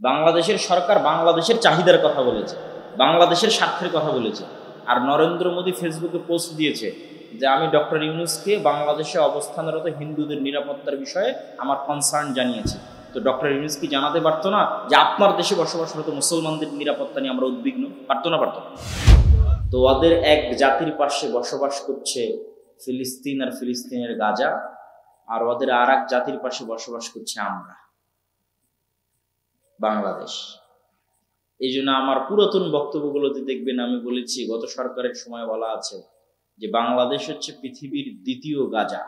বাংলাদেশের সরকার বাংলাদেশের চাহিদার কথা বলেছে, বাংলাদেশের স্বার্থের কথা বলেছে। আর নরেন্দ্র মোদী ফেসবুকে পোস্ট দিয়েছে যে আমি ডক্টর ইউনূসকে বাংলাদেশে অবস্থানরত হিন্দুদের নিরাপত্তার বিষয়ে আমার কনসার্ন জানিয়েছি। তো ডক্টর ইউনূস কি জানাতে পারতো না যে আপনার দেশে বসবাসরত মুসলমানদের নিরাপত্তা নিয়ে আমরা উদ্বিগ্ন? পারতো না? পারতো না। তো ওদের এক জাতির পাশে বসবাস করছে ফিলিস্তিন আর ফিলিস্তিনের গাজা, আর ওদের আর এক জাতির পাশে বসবাস করছে আমরা, বাংলাদেশ। এই জন্য আমার পুরাতন বক্তব্যগুলোতে দেখবেন আমি বলেছি, গত সরকারের সময় বলা আছে যে বাংলাদেশ হচ্ছে পৃথিবীর দ্বিতীয় গাজা।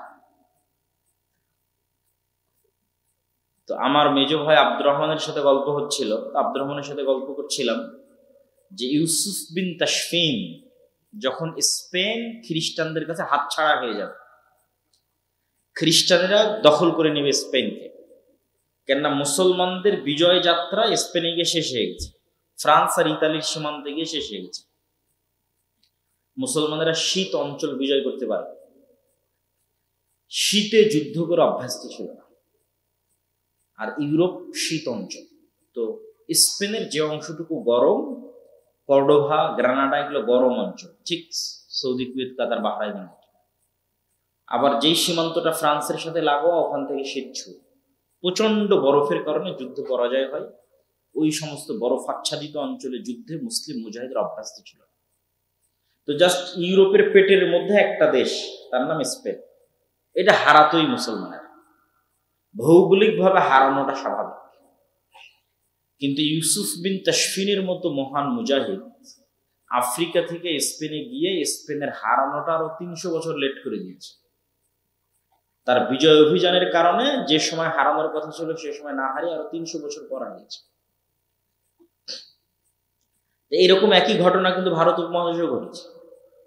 তো আমার মেজ ভাই আব্দুর রহমানের সাথে গল্প হচ্ছিল, আব্দুর রহমানের সাথে গল্প করছিলাম যে ইউসুফ বিন তাশফিন যখন স্পেন খ্রিস্টানদের কাছে হাতছাড়া হয়ে যাবে, খ্রিস্টানেরা দখল করে নেবে স্পেনকে, কেননা মুসলমানদের বিজয় যাত্রা স্পেনে গিয়ে শেষ হয়ে গেছে, ফ্রান্স আর ইতালির সীমান্তে গিয়ে শেষ হয়ে গেছে। মুসলমানেরা শীত অঞ্চল বিজয় করতে পারে, শীতে যুদ্ধ করে অভ্যস্ত ছিল না। আর ইউরোপ শীত অঞ্চল, তো স্পেনের যে অংশটুকু গরম, কর্ডোভা, গ্রানাডা, এগুলো গরম অঞ্চল, ঠিক সৌদি, কুয়েত, কাতার, বাহরাইনের মতো। আবার যেই সীমান্তটা ফ্রান্সের সাথে লাগোয়া, ওখান থেকে শীত ছুঁয়ে প্রচন্ড বরফের কারণে যুদ্ধ পরাজয় হয়। ওই সমস্ত বরফ আচ্ছাদিত অঞ্চলে যুদ্ধে মুসলিম মুজাহিদরা অভ্যস্ত ছিল। তো জাস্ট ইউরোপের পেটের মধ্যে একটা দেশ, তার নাম স্পেন, এটা হারাতোই মুসলমানের, ভৌগোলিকভাবে হারানোটা স্বাভাবিক। কিন্তু ইউসুফ বিন তাশফিনের মতো মহান মুজাহিদ আফ্রিকা থেকে স্পেনে গিয়ে স্পেনের হারানোটা আরো 300 বছর লেট করে দিয়েছে। তার বিজয় অভিযানের কারণে যে সময় হারানোর কথা ছিল সে সময় না হারিয়ে আরো 300 বছর পর হারিয়েছে। এইরকম একই ঘটনা কিন্তু ভারত উপমহাদেশেও ঘটেছে।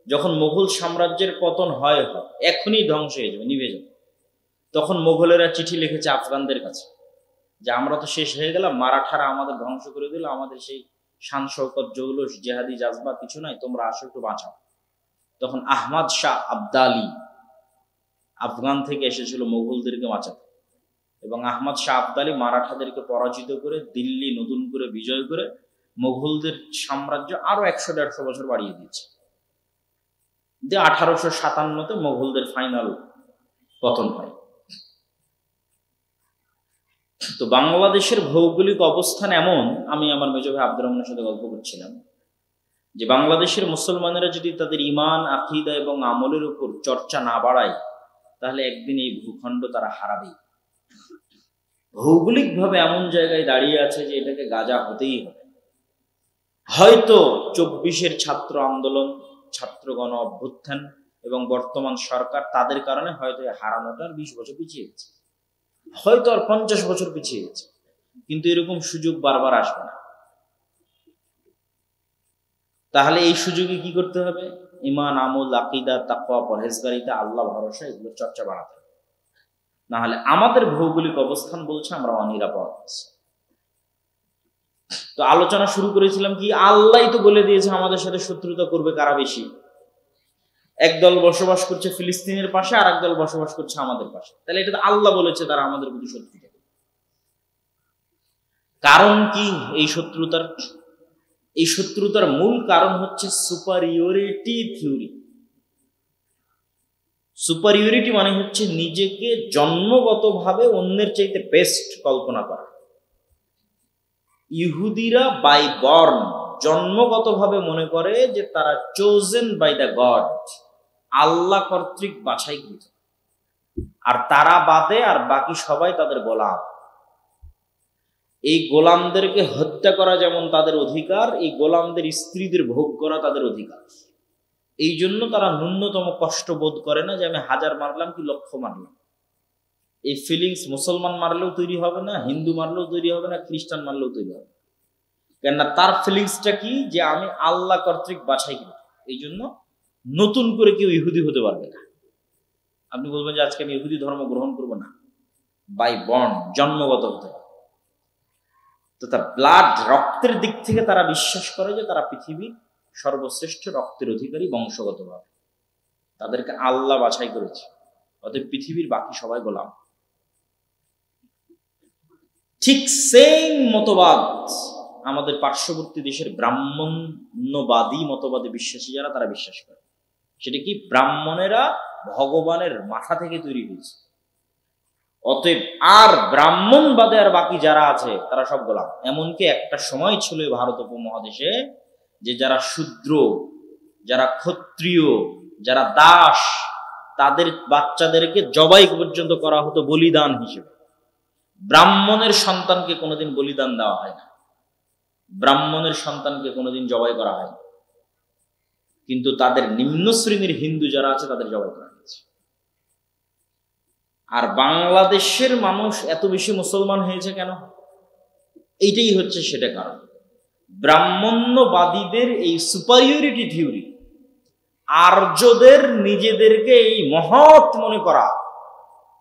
যখন মুঘল সাম্রাজ্যের পতন হয়, এখনই ধ্বংস হয়ে যাবে, নিভে যাবে, তখন মুঘলেরা চিঠি লিখেছে আফগানদের কাছে যে আমরা তো শেষ হয়ে গেলাম, মারাঠারা আমাদের ধ্বংস করে দিল, আমাদের সেই শান শৌকত, জৌলুস, জেহাদি জাজবা কিছু নাই, তোমরা আসো একটু বাঁচাও। তখন আহমদ শাহ আবদালি আফগান থেকে এসেছিল মুঘলদেরকে বাঁচাতে, এবং আহমদ শাহ আবদালি মারাঠাদেরকে পরাজিত করে দিল্লি নতুন করে বিজয় করে মুঘলদের সাম্রাজ্য আরো 100-150 বছর বাড়িয়ে দিয়েছে। 1857-তে মুঘলদের ফাইনাল পতন হয়। তো বাংলাদেশের ভৌগোলিক অবস্থান এমন, আমি আমার মেজ ভাই আব্দুর রহমানের সাথে গল্প করছিলাম যে বাংলাদেশের মুসলমানেরা যদি তাদের ঈমান, আকীদা এবং আমলের উপর চর্চা না বাড়ায়, তাহলে একদিন এই ভূখণ্ড তারা হারাবেই। ভৌগোলিকভাবে এমন জায়গায় দাঁড়িয়ে আছে যে এটাকে গাজা হতেই হবে। হয়তো 24-এর ছাত্র আন্দোলন, ছাত্র গণ অভ্যুত্থান এবং বর্তমান সরকার, তাদের কারণে হয়তো হারানোটা 20 বছর পিছিয়ে গেছে, হয়তো আর 50 বছর পিছিয়ে গেছে, কিন্তু এরকম সুযোগ বারবার আসবে না। তাহলে এই সুযোগে কি করতে হবে? ঈমান, আমল, আকীদা, তাকওয়া, পরহেজগারিতা, আল্লাহ ভরসা, এগুলো চর্চা বাড়াতে হবে। না হলে আমাদের ভৌগোলিক অবস্থান বলছে আমরা অনিরাপদ। তো আলোচনা শুরু করেছিলাম কি, আল্লাহ তো বলে দিয়েছে আমাদের সাথে শত্রুতা করবে কারা বেশি। একদল বসবাস করছে ফিলিস্তিনের পাশে, আর একদল বসবাস করছে আমাদের পাশে, তাহলে এটা তো আল্লাহ বলেছে তারা আমাদের প্রতি শত্রুতা। কারণ কি এই শত্রুতার? এই শত্রুতার মূল কারণ হচ্ছে সুপারিয়রিটি থিওরি। সুপারিয়রিটি মানে হচ্ছে নিজেকে জন্মগতভাবে অন্যের চাইতে বেস্ট কল্পনা করা। ইহুদিরা বাই বর্ন জন্মগতভাবে মনে করে যে তারা চোজেন বাই দ্য গড, আল্লাহ কর্তৃক বাছাইকৃত, আর তারা বাদে আর বাকি সবাই তাদের গোলাম। এই গোলামদেরকে হত্যা করা যেমন তাদের অধিকার, এই গোলামদের স্ত্রীদের ভোগ করা তাদের অধিকার। এই জন্য তারা ন্যূনতম কষ্ট বোধ করে না যে আমি 1000 মারলাম কি 1,00,000 মারলাম। এই ফিলিংস মুসলমান মারলেও তৈরি হবে না, হিন্দু মারলেও তৈরি হবে না, খ্রিস্টান মারলেও তৈরি হবে। কেননা তার ফিলিংসটা কি, যে আমি আল্লাহ কর্তৃক বাছাই করি। এই জন্য নতুন করে কেউ ইহুদি হতে পারবে না। আপনি বলবেন যে আজকে আমি ইহুদি ধর্ম গ্রহণ করবো না, বাই বর্ন, জন্মগত হতে হবে। তো তার ব্লাড, রক্তের দিক থেকে তারা বিশ্বাস করে যে তারা পৃথিবীর সর্বশ্রেষ্ঠ রক্তের অধিকারী বংশগতভাবে, তাদেরকে আল্লাহ বাছাই করেছে, অতএব পৃথিবীর বাকি সবাই গোলাম। ঠিক সেম মতবাদ আমাদের পার্শ্ববর্তী দেশের ব্রাহ্মণ্যবাদী মতবাদে বিশ্বাসী যারা, তারা বিশ্বাস করে। সেটা কি? ব্রাহ্মণেরা ভগবানের মাথা থেকে তৈরি হয়েছে, অতএব আর ব্রাহ্মণ বাদে আর বাকি যারা আছে তারা সব গোলাম। এমনকি একটা সময় ছিল ভারত উপমহাদেশে যে যারা শূদ্র, যারা ক্ষত্রিয়, যারা দাস, তাদের বাচ্চাদেরকে জবাই পর্যন্ত করা হতো বলিদান হিসেবে। ব্রাহ্মণের সন্তানকে কোনোদিন বলিদান দেওয়া হয় না, ব্রাহ্মণের সন্তানকে কোনোদিন জবাই করা হয় না, কিন্তু তাদের নিম্ন শ্রেণীর হিন্দু যারা আছে তাদের জবাই করা হয়েছে। আর বাংলাদেশের মানুষ এত বেশি মুসলমান হয়েছে কেন? এইটাই হচ্ছে সেটা কারণ। ব্রাহ্মণ্যবাদীদের এই সুপারিয়রিটি থিওরি, আর্যদের নিজেদেরকে এই মহৎ মনে করা,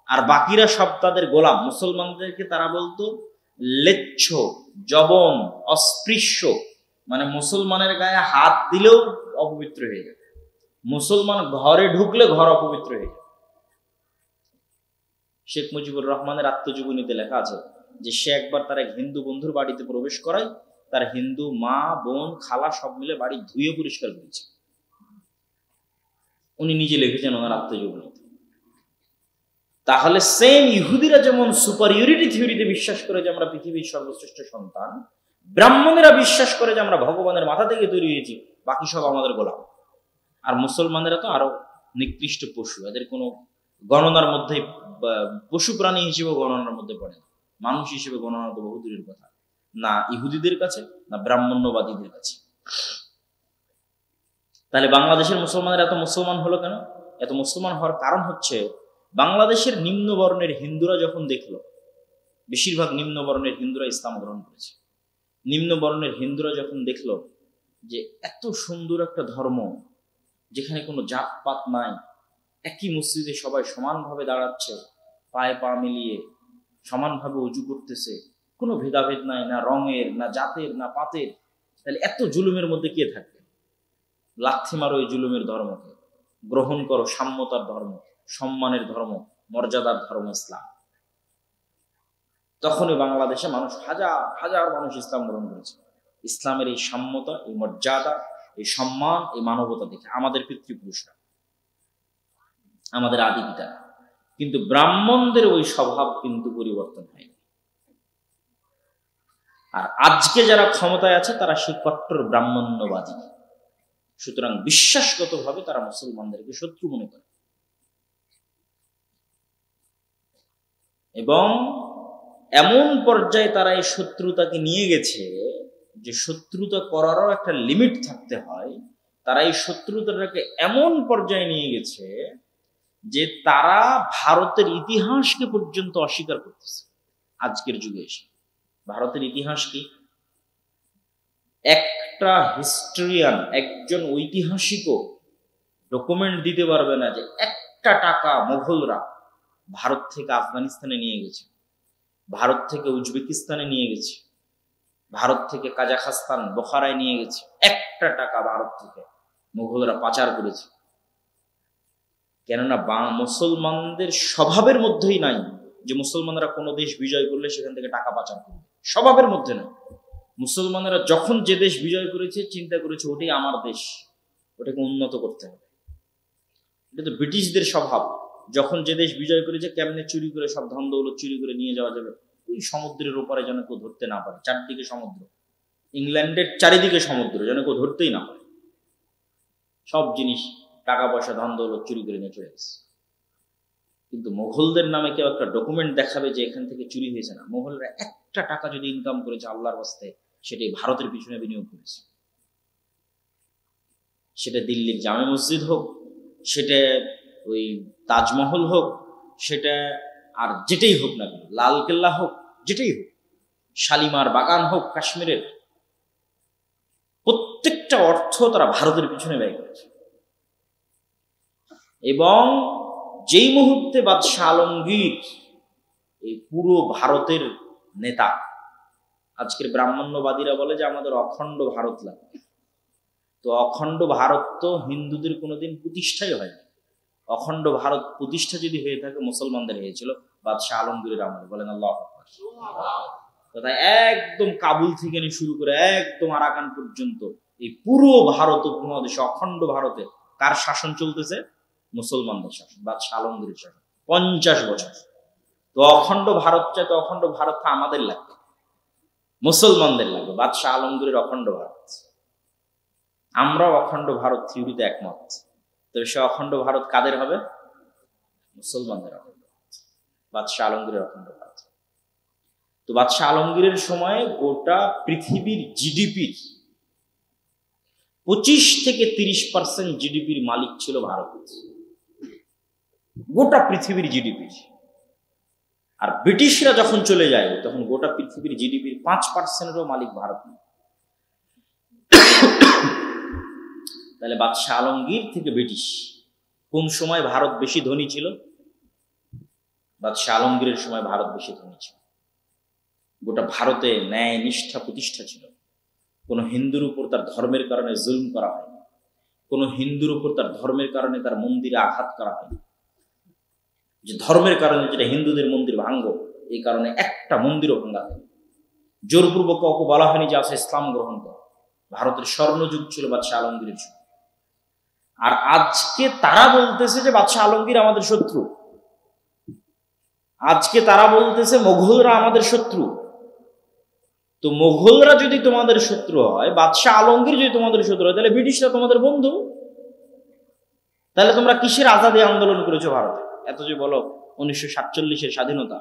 আর বাকিরা সব তাদের গোলাম। মুসলমানদেরকে তারা বলতো লেচ্ছ, জবন, অস্পৃশ্য, মানে মুসলমানের গায়ে হাত দিলেও অপবিত্র হয়ে যাবে, মুসলমান ঘরে ঢুকলে ঘর অপবিত্র হয়ে যাবে। শেখ মুজিবুর রহমানের আত্মজীবনীতে লেখা আছে যে সে একবার তার এক হিন্দু বন্ধুর বাড়িতে প্রবেশ করায় তার হিন্দু মা, বোন, খালা সব মিলে বাড়ি ধুয়ে পরিষ্কার করেছে। উনি নিজে লিখেছেন ওনার আত্মজীবনীতে। তাহলে সেম ইহুদিরা যেমন সুপারিয়রিটি থিওরিতে বিশ্বাস করে যে আমরা পৃথিবীর সর্বশ্রেষ্ঠ সন্তান, ব্রাহ্মণেরা বিশ্বাস করে যে আমরা ভগবানের মাথা থেকে তৈরি হয়েছি, বাকি সব আমাদের গোলাম। আর মুসলমানেরা তো আরো নিকৃষ্ট পশু, এদের কোনো গণনার মধ্যে, পশু প্রাণী হিসেবে গণনার মধ্যে পড়ে না, মানুষ হিসেবে গণনা তো বহু দূরের কথা, না ইহুদিদের কাছে না ব্রাহ্মণ্যবাদীদের কাছে। তাহলে বাংলাদেশের মুসলমানের এত মুসলমান হলো কেন? এত মুসলমান হওয়ার কারণ হচ্ছে বাংলাদেশের নিম্ন বর্ণের হিন্দুরা যখন দেখলো, বেশিরভাগ নিম্ন বর্ণের হিন্দুরা ইসলাম গ্রহণ করেছে, নিম্ন বর্ণের হিন্দুরা যখন দেখলো যে এত সুন্দর একটা ধর্ম যেখানে কোনো জাতপাত নাই, একই মসজিদে সবাই সমানভাবে দাঁড়াচ্ছে, পায়ে পা মিলিয়ে সমানভাবে উজু করতেছে, কোনো ভেদাভেদ নাই, না রঙের, না জাতের, না পাতের, তাহলে এত জুলুমের মধ্যে কে থাকবে? লাথি মারো এই জুলুমের ধর্মকে, গ্রহণ করো সাম্যতার ধর্ম, সম্মানের ধর্ম, মর্যাদার ধর্ম ইসলাম। তখনই বাংলাদেশে মানুষ, হাজার হাজার মানুষ ইসলাম গ্রহণ করেছে। ইসলামের এই সাম্যতা, এই মর্যাদা, এই সম্মান, এই মানবতা দেখে আমাদের পিতৃপুরুষরা, আমাদের আদি পিতা। কিন্তু ব্রাহ্মণদের ওই স্বভাব কিন্তু পরিবর্তন হয়নি। আর আজকে যারা ক্ষমতায় আছে তারা সেই কট্টর ব্রাহ্মণ্যবাদী। সুতরাং বিশ্বাসগতভাবে তারা মুসলমানদেরকে শত্রু মনে করে, এবং এমন পর্যায়ে তারা এই শত্রুতাকে নিয়ে গেছে যে শত্রুতা করারও একটা লিমিট থাকতে হয়। তারা এই শত্রুতাটাকে এমন পর্যায়ে নিয়ে গেছে যে তারা ভারতের ইতিহাসকে পর্যন্ত অস্বীকার করতেছে। আজকের যুগে এসে ভারতের ইতিহাস কি? একটা হিস্টোরিয়ান, একজন ঐতিহাসিকও ডকুমেন্ট দিতে পারবে না যে একটা টাকা মোগলরা ভারত থেকে আফগানিস্তানে নিয়ে গেছে, ভারত থেকে উজবেকিস্তানে নিয়ে গেছে, ভারত থেকে কাজাখস্তান, বোখারায় নিয়ে গেছে। একটা টাকা ভারত থেকে মুঘলরা পাচার করেছে। কেননা মুসলমানদের স্বভাবের মধ্যেই নাই যে মুসলমানরা কোনো দেশ বিজয় করলে সেখান থেকে টাকা পাচার করবে, স্বভাবের মধ্যে না। মুসলমানেরা যখন যে দেশ বিজয় করেছে চিন্তা করেছে ওটাই আমার দেশ, ওটাকে উন্নত করতে হবে। এটা তো ব্রিটিশদের স্বভাব, যখন যে দেশ বিজয় করেছে কেমনে চুরি করে সব ধন দৌলত চুরি করে নিয়ে যাওয়া যাবে, ওই সমুদ্রের ওপারে যেন কেউ ধরতে না পারে। চারদিকে সমুদ্র, ইংল্যান্ডের চারিদিকে সমুদ্র, যেন কেউ ধরতেই না পারে। সব জিনিস, টাকা পয়সা, ধন দৌলত চুরি করে নিয়ে চলে গেছে। কিন্তু মোগলদের নামে কেউ একটা ডকুমেন্ট দেখাবে যে এখান থেকে চুরি হয়েছে না। মোগলরা একটা টাকা যদি ইনকাম করেছে আল্লাহর রাস্তে, সেটাই ভারতের পিছনে বিনিয়োগ করেছে। সেটা দিল্লির জামে মসজিদ হোক, সেটা ওই তাজমহল হোক, সেটা আর যেটাই হোক না কেন, লালকেল্লা হোক, যেটাই হোক, শালিমার বাগান হোক কাশ্মীরের, প্রত্যেকটা অর্থ তারা ভারতের পিছনে ব্যয় করেছে। এবং যেই মুহূর্তে বাদশাহ আলমগীর এই পুরো ভারতের নেতা, আজকের ব্রাহ্মণ্যবাদীরা বলে যে আমাদের অখণ্ড ভারত লাগবে, তো অখণ্ড ভারত তো হিন্দুদের কোনোদিন প্রতিষ্ঠাই হয়নি। অখণ্ড ভারত প্রতিষ্ঠা যদি হয়ে থাকে মুসলমানদের হয়েছিল বাদশাহ আলমগীরের আমলে। বলেন আল্লাহু আকবার। তথা একদম কাবুল থেকে নিয়ে শুরু করে একদম আরাকান পর্যন্ত এই পুরো ভারত উপমহাদেশে, অখণ্ড ভারতে কার শাসন চলতেছে? মুসলমানদের শাসন, বাদশাহ আলমগীরের শাসন 50 বছর। তো অখণ্ড ভারত চাই, তো অখণ্ড ভারতটা আমাদের লাগবে, মুসলমানদের লাগবে, বাদশাহ আলমগীরের অখণ্ড ভারত। আমরাও অখণ্ড ভারত থিওরিতে একমত, তবে সে অখণ্ড ভারত কাদের হবে? মুসলমানদের অখণ্ড ভারত, বাদশাহ আলমগীরের অখণ্ড ভারত। তো বাদশাহ আলমগীরের সময় গোটা পৃথিবীর জিডিপির 25 থেকে 30% জিডিপির মালিক ছিল ভারত, গোটা পৃথিবীর জিডিপির। আর ব্রিটিশরা যখন চলে যায় তখন গোটা পৃথিবীর জিডিপির 5%-এরও মালিক ভারত। তাহলে বাদশাহ আলমগীর থেকে ব্রিটিশ, কোন সময় ভারত বেশি ধনী ছিল? বাদশাহ আলমগীরের সময় ভারত বেশি ধনী ছিল। গোটা ভারতে ন্যায় নিষ্ঠা প্রতিষ্ঠা ছিল। কোনো হিন্দুর উপর তার ধর্মের কারণে জুলুম করা হয়নি, কোনো হিন্দুর উপর তার ধর্মের কারণে তার মন্দিরে আঘাত করা হয়নি। যে ধর্মের কারণে যেটা হিন্দুদের মন্দির ভাঙ্গো, এই কারণে একটা মন্দিরও ভাঙ্গা হয়নি। জোরপূর্বক কাউকে বলা হয়নি যে আসে ইসলাম গ্রহণ কর। ভারতের স্বর্ণযুগ ছিল বাদশাহ আলমগীরের যুগ। আর আজকে তারা বলতেছে যে বাদশাহ আলমগীর আমাদের শত্রু, আজকে তারা বলতেছে মোগলরা আমাদের শত্রু। তো মোগলরা যদি তোমাদের শত্রু হয়, বাদশাহ আলমগীর যদি তোমাদের শত্রু হয়, তাহলে ব্রিটিশরা তোমাদের বন্ধু। তাহলে তোমরা কিসের আজাদী আন্দোলন করেছো ভারতে? এত যে বলো 1947-এর স্বাধীনতা,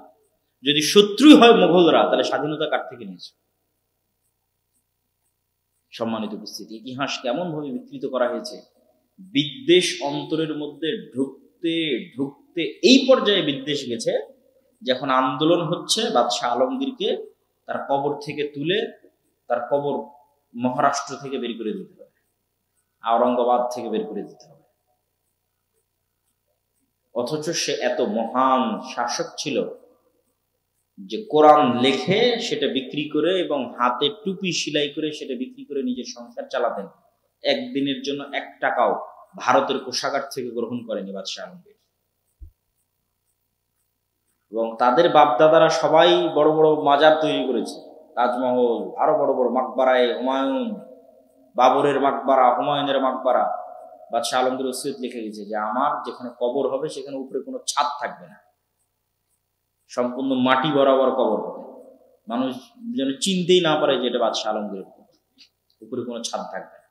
যদি শত্রুই হয় মোগলরা, তাহলে স্বাধীনতা কার থেকে নিয়েছে? সম্মানিত উপস্থিতি, ইতিহাস কেমন ভাবে বিকৃত করা হয়েছে। বিদ্বেষ অন্তরের মধ্যে ঢুকতে ঢুকতে এই পর্যায়ে বিদ্বেষ গেছে, যখন আন্দোলন হচ্ছে বাদশাহ আলমগীরকে তার কবর থেকে তুলে, তার কবর মহারাষ্ট্র থেকে বের করে দিতে হবে, আওরঙ্গাবাদ থেকে বের করে দিতে হবে। অথচ সে এত মহান শাসক ছিল যে কোরআন লেখে সেটা বিক্রি করে এবং হাতে টুপি সেলাই করে সেটা বিক্রি করে নিজের সংসার চালাতেন। একদিনের জন্য 1 টাকাও ভারতের কোষাগার থেকে গ্রহণ করেনি বাদশাহ আলমগীর। এবং তাদের বাপদাদারা সবাই বড় বড় মাজার তৈরি করেছে, তাজমহল, আরো বড় বড় মাকবারায় হুমায়ুন, বাবরের মাকবারা, হুমায়ুনের মাকবারা। বাদশাহ আলমগীর ওসিয়ত লিখে গেছে যে আমার যেখানে কবর হবে সেখানে উপরে কোনো ছাদ থাকবে না, সম্পূর্ণ মাটি বরাবর কবর হবে, মানুষ যেন চিনতেই না পারে যে এটা বাদশাহ আলমগীরের কবর, উপরে কোনো ছাদ থাকবে না।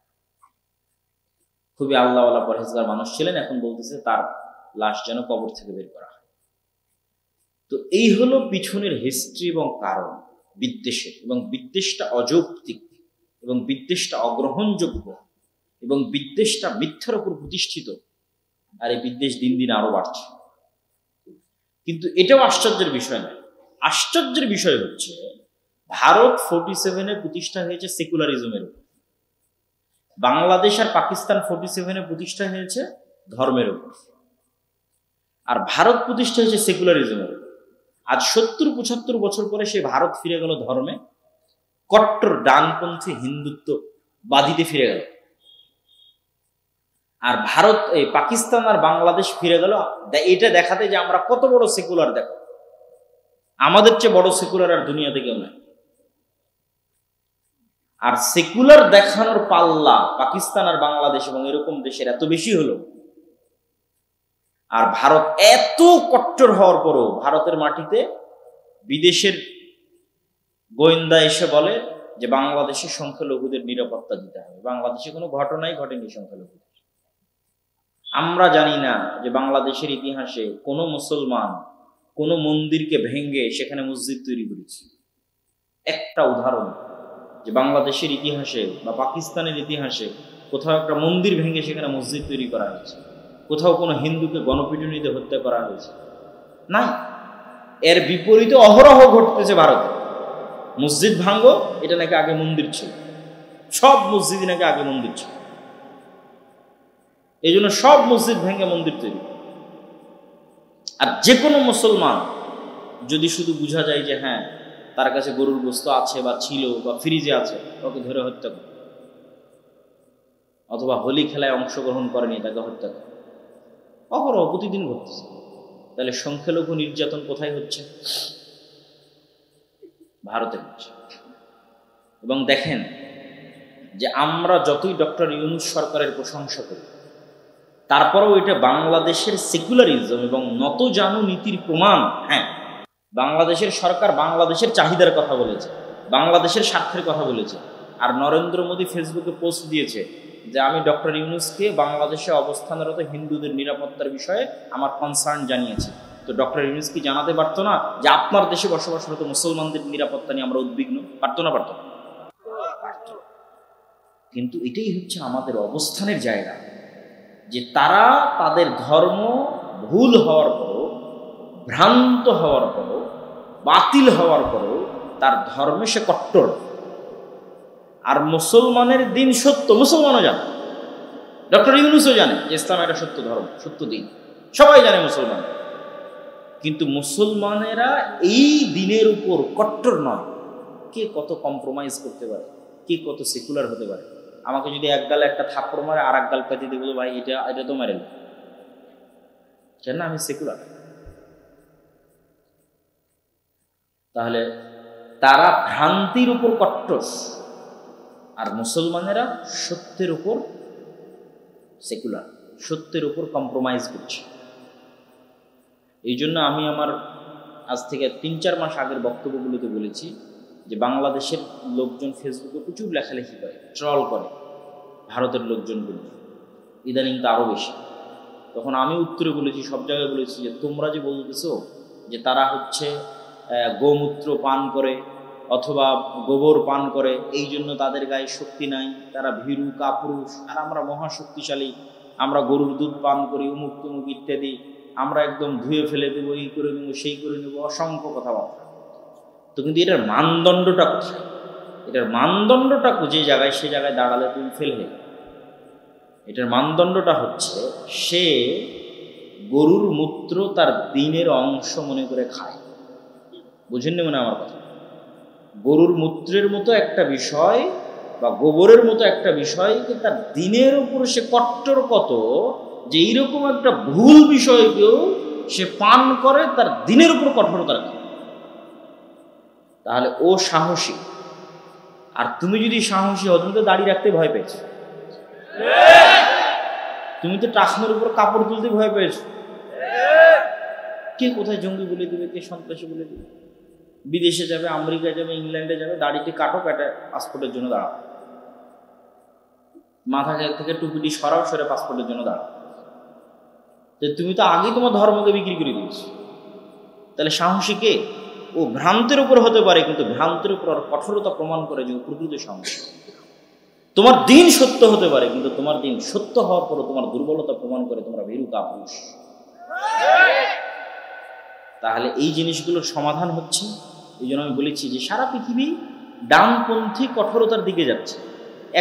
খুবই আল্লাহওয়ালা পরহেজগার মানুষ ছিলেন। এখন বলতেছে তার লাশ যেন কবর থেকে বের করা হয়। তো এই হলো পিছনের হিস্ট্রি এবং কারণ বিদ্বেষের। এবং বিদ্বেষটা অযৌক্তিক, এবং বিদ্বেষটা অগ্রহণযোগ্য, এবং বিদ্বেষটা মিথ্যার উপর প্রতিষ্ঠিত। আর এই বিদ্বেষ দিন দিন আরো বাড়ছে। কিন্তু এটাও আশ্চর্যের বিষয় নয়। আশ্চর্যের বিষয় হচ্ছে ভারত 47-এ প্রতিষ্ঠা হয়েছে সেকুলারিজমের উপর, বাংলাদেশ আর পাকিস্তান 47-এ প্রতিষ্ঠা হয়েছে ধর্মের উপর। আর ভারত প্রতিষ্ঠা হয়েছে সেকুলারিজমের উপর। আজ 70-75 বছর পরে সে ভারত ফিরে গেল ধর্মে, কট্টর ডানপন্থী হিন্দুত্ববাদীতে ফিরে গেল। আর ভারত, এই পাকিস্তান আর বাংলাদেশ ফিরে গেল এটা দেখাতে যে আমরা কত বড় সেকুলার। দেখো, আমাদের চেয়ে বড় সেকুলার আর দুনিয়াতে কেউ নাই। আর সেকুলার দেখানোর পাল্লা পাকিস্তান আর বাংলাদেশ এবং এরকম দেশের এত বেশি হলো, আর ভারত এত কট্টর হওয়ার পরও ভারতের মাটিতে বিদেশের গোয়েন্দা এসে বলে যে বাংলাদেশের সংখ্যালঘুদের নিরাপত্তা দিতে হবে। বাংলাদেশে কোনো ঘটনাই ঘটেনি সংখ্যালঘুদের। আমরা জানি না যে বাংলাদেশের ইতিহাসে কোনো মুসলমান কোনো মন্দিরকে ভেঙে সেখানে মসজিদ তৈরি করেছে। একটা উদাহরণ যে বাংলাদেশের ইতিহাসে বা পাকিস্তানের ইতিহাসে কোথাও একটা মন্দির ভেঙে সেখানে মসজিদ তৈরি করা হয়েছে, কোথাও কোনো হিন্দুকে গণপিটুনিতে হত্যা করা হয়েছে না। এর বিপরীতে অহরহ ঘটতেছে ভারতে। মসজিদ ভাঙ্গো, এটা নাকি আগে মন্দির ছিল, সব মসজিদ নাকি আগে মন্দির ছিল, এই জন্য সব মসজিদ ভেঙে মন্দির তৈরি। আর যে কোনো মুসলমান যদি শুধু বোঝা যায় যে হ্যাঁ তার কাছে গরুর গোস্ত আছে বা ছিল বা ফ্রিজে আছে, ওকে ধরে হত্যা করে, অথবা হোলি খেলায় অংশগ্রহণ করেনি তাকে হত্যা করে, অহরহ প্রতিদিন ঘটতেছে। তাহলে সংখ্যালঘু নির্যাতন কোথায় হচ্ছে? ভারতের মাঝে। এবং দেখেন যে আমরা যতই ডক্টর ইউনূস সরকারের প্রশংসা করি, তারপরেও এটা বাংলাদেশের সেকুলারিজম এবং নতজানু নীতির প্রমাণ। হ্যাঁ, বাংলাদেশের সরকার বাংলাদেশের চাহিদার কথা বলেছে, বাংলাদেশের স্বার্থের কথা বলেছে। আর নরেন্দ্র মোদী ফেসবুকে পোস্ট দিয়েছে যে আমি ডক্টর ইউনূসকে বাংলাদেশে অবস্থানরত হিন্দুদের নিরাপত্তার বিষয়ে আমার কনসার্ন জানিয়েছি। তো ডক্টর ইউনূস কি জানাতে পারতো না যে আপনার দেশে বসবাসরত মুসলমানদের নিরাপত্তা নিয়ে আমরা উদ্বিগ্ন? পারতো না? পারতো। কিন্তু এটাই হচ্ছে আমাদের অবস্থানের জায়গা, যে তারা তাদের ধর্ম ভুল হওয়ার পরও, ভ্রান্ত হওয়ার পরও, বাতিল হওয়ার পরও তার ধর্মে সে কট্টর। আর মুসলমানের দিন সত্য, মুসলমানও জানে, ডক্টর ইউনূসও জানে যে ইসলাম একটা সত্য ধর্ম, সত্য দিন, সবাই জানে মুসলমান। কিন্তু মুসলমানেরা এই দিনের উপর কট্টর নয়। কে কত কম্প্রোমাইজ করতে পারে, কে কত সেকুলার হতে পারে। আমাকে যদি এক গালে একটা থাপ্পড় মারে আর এক গাল পেতে দিয়ে বলো ভাই এটা তো মারেন, কেন? আমি সেকুলার। তাহলে তারা ভ্রান্তির উপর কট্টর, আর মুসলমানেরা সত্যের উপর সেকুলার, সত্যের উপর কম্প্রোমাইজ করছে। এই জন্য আমি আমার আজ থেকে ৩-৪ মাস আগের বক্তব্যগুলোতে বলেছি যে বাংলাদেশের লোকজন ফেসবুকে প্রচুর লেখালেখি করে, ট্রল করে ভারতের লোকজনগুলো, ইদানিং তো আরও বেশি। তখন আমি উত্তরে বলেছি, সব জায়গায় বলেছি যে তোমরা যে বলতেছো যে তারা হচ্ছে গোমূত্র পান করে অথবা গোবর পান করে, এই জন্য তাদের গায়ে শক্তি নাই, তারা ভীরু কাপুরুষ, আর আমরা মহাশক্তিশালী, আমরা গরুর দুধ পান করি, উমুক তুমুক ইত্যাদি, আমরা একদম ধুয়ে ফেলে দেবো, এই করে নেবো, সেই করে নেবো, অসংখ্য কথাবার্তা। তো কিন্তু এটার মানদণ্ডটা কোথায়? এটার মানদণ্ডটা যে জায়গায়, সে জায়গায় দাঁড়ালে তুমি ফেল হয়ে। এটার মানদণ্ডটা হচ্ছে সে গরুর মূত্র তার দিনের অংশ মনে করে খায়। বুঝেননি মনে আমার কথা? গরুর মূত্রের মতো একটা বিষয় বা গোবরের মতো একটা বিষয়কে তার দিনের উপর সে কট্টর কত, যে এইরকম একটা ভুল বিষয়কেও সে পান করে তার দিনের উপর কঠোরতার কারণে। তাহলে ও সাহসী। আর তুমি যদি সাহসী হও, তুমি তো দাঁড়িয়ে রাখতে ভয় পেয়েছো, তুমি তো টাকনোর উপর কাপড় তুলতে ভয় পেয়েছো। কে কোথায় জঙ্গি বলে দেবে, কে সন্ত্রাসী বলে দেবে। বিদেশে যাবে, আমেরিকা যাবে, ইংল্যান্ডে যাবে, দাড়িতে কাটো, কাটে পাসপোর্টের জন্য দাঁড়াও, মাথা থেকে টুপিটি সরাও, সরে পাসপোর্টের জন্য দাঁড়াও। তুমি তো আগেই তোমার ধর্মকে বিক্রি করে দিয়েছো। তাহলে সাহসী কে? ও ভ্রান্তের উপর হতে পারে, কিন্তু ভ্রান্তের উপর কঠোরতা প্রমাণ করে যে প্রকৃত সাহসী। তোমার দিন সত্য হতে পারে, কিন্তু তোমার দিন সত্য হওয়ার পরও তোমার দুর্বলতা প্রমাণ করে তোমরা ভীরু কাপুরুষ। তাহলে এই জিনিসগুলোর সমাধান হচ্ছে, এই জন্য আমি বলেছি যে সারা পৃথিবী ডানপন্থী কঠোরতার দিকে যাচ্ছে।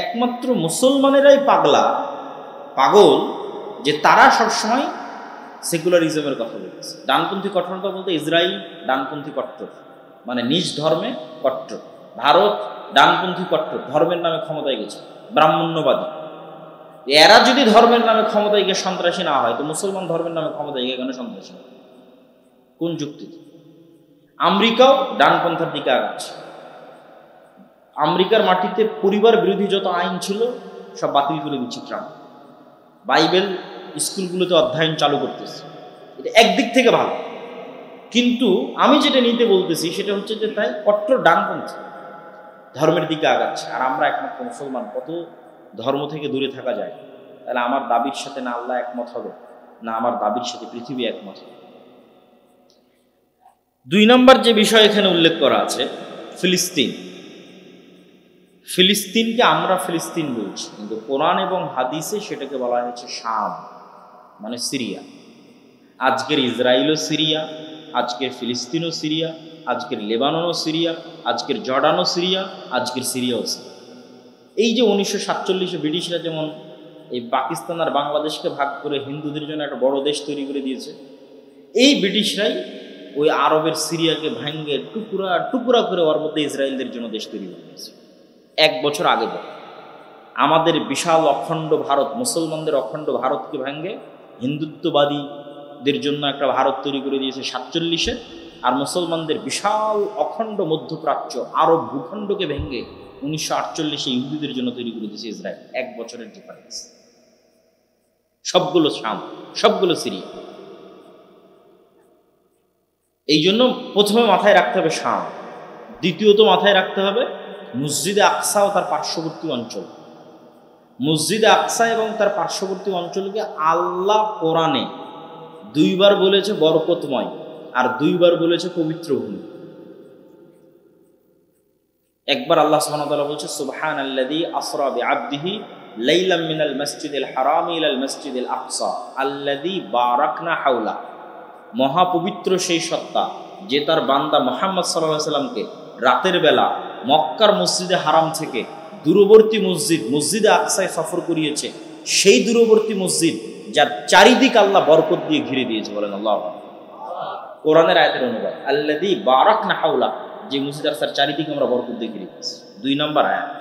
একমাত্র মুসলমানেরাই পাগল যে তারা সবসময় সেকুলারিজমের কথা বলতেছে। ডানপন্থী কঠোরতা বলতে ইসরায়েল ডানপন্থী কট্টর, মানে নিজ ধর্মে কট্টর। ভারত ডানপন্থী কট্টর, ধর্মের নামে ক্ষমতায় গেছে, ব্রাহ্মণ্যবাদী। এরা যদি ধর্মের নামে ক্ষমতায় গিয়ে সন্ত্রাসী না হয়, তো মুসলমান ধর্মের নামে ক্ষমতায় গিয়ে কেন সন্ত্রাসী? কোন যুক্তিতে? আমেরিকাও ডানপন্থার দিকে আগাচ্ছে। আমেরিকার মাটিতে পরিবার বিরোধী যত আইন ছিল সব বাতিল করে দিচ্ছে ট্রাম্প। বাইবেল স্কুলগুলোতে অধ্যয়ন চালু করতেছে। এটা একদিক থেকে ভালো, কিন্তু আমি যেটা নিতে বলতেছি সেটা হচ্ছে যে তাই কট্টর ডানপন্থী ধর্মের দিকে আগাচ্ছে। আর আমরা একমাত্র মুসলমান, কত ধর্ম থেকে দূরে থাকা যায়। তাহলে আমার দাবির সাথে না আল্লাহ একমত হবে, না আমার দাবির সাথে পৃথিবী একমত হবে। 2 নম্বর যে বিষয় এখানে উল্লেখ করা আছে, ফিলিস্তিন। ফিলিস্তিনকে আমরা ফিলিস্তিন বলছি, কিন্তু কোরআন এবং হাদিসে সেটাকে বলা হয়েছে শাম, মানে সিরিয়া। আজকের ইসরায়েলও সিরিয়া, আজকের ফিলিস্তিনও সিরিয়া, আজকের লেবাননও সিরিয়া, আজকের জর্ডানও সিরিয়া, আজকের সিরিয়াও সিরিয়া। এই যে 1947-এ ব্রিটিশরা যেমন এই পাকিস্তান আর বাংলাদেশকে ভাগ করে হিন্দুদের জন্য একটা বড় দেশ তৈরি করে দিয়েছে, এই ব্রিটিশরাই ওই আরবের সিরিয়াকে ভাঙ্গে টুকরা টুকরা করে ওর মধ্যে ইসরায়েলদের জন্য দেশ তৈরি করে দিয়েছে 1 বছর আগে। আমাদের বিশাল অখণ্ড ভারত, মুসলমানদের অখণ্ড ভারতকে ভাঙ্গে হিন্দুত্ববাদীদের জন্য একটা ভারত তৈরি করে দিয়েছে 47-এ। আর মুসলমানদের বিশাল অখণ্ড মধ্যপ্রাচ্য আরব ভূখণ্ডকে ভেঙে 1948 ইহুদিদের জন্য তৈরি করে দিয়েছে ইসরায়েল। 1 বছরের ডিফারেন্স। সবগুলো শাম, সবগুলো সিরিয়া। এই জন্য প্রথমে মাথায় রাখতে হবে শাম, দ্বিতীয়ত মাথায় রাখতে হবে মসজিদে আকসা ও তার পার্শ্ববর্তী অঞ্চল। মসজিদে আকসা এবং তার পার্শ্ববর্তী অঞ্চলকে আল্লাহ কোরআনে 2 বার বলেছে বরকতময় আর 2 বার বলেছে পবিত্র ভূমি। একবার আল্লাহ সুবহানাহু ওয়া তাআলা বলছে সুবহানাল্লাযী আসরা বিআবদিহি লাইলাম মিনাল মাসজিদিল হারামি ইলাল মাসজিদিল আকসা আল্লাযী বারাকনা হাওলা। মহাপবিত্র সেই সত্তা যে তার বান্দা মুহাম্মদ সাল্লাল্লাহু আলাইহি সাল্লামকে রাতের বেলা মক্কার মসজিদে হারাম থেকে দূরবর্তী মসজিদে আকসায় সফর করিয়েছে, সেই দূরবর্তী মসজিদ যার চারিদিক আল্লাহ বরকত দিয়ে ঘিরে দিয়েছে। বলেন আল্লাহু আকবার। কোরআনের আয়াতের অনুবাদ আল্লাযী বারাকনা হাওলা, যে মসজিদ আকসার চারিদিকে আমরা বরকত দিয়ে ঘিরে দিয়েছি। 2 নম্বর আয়াত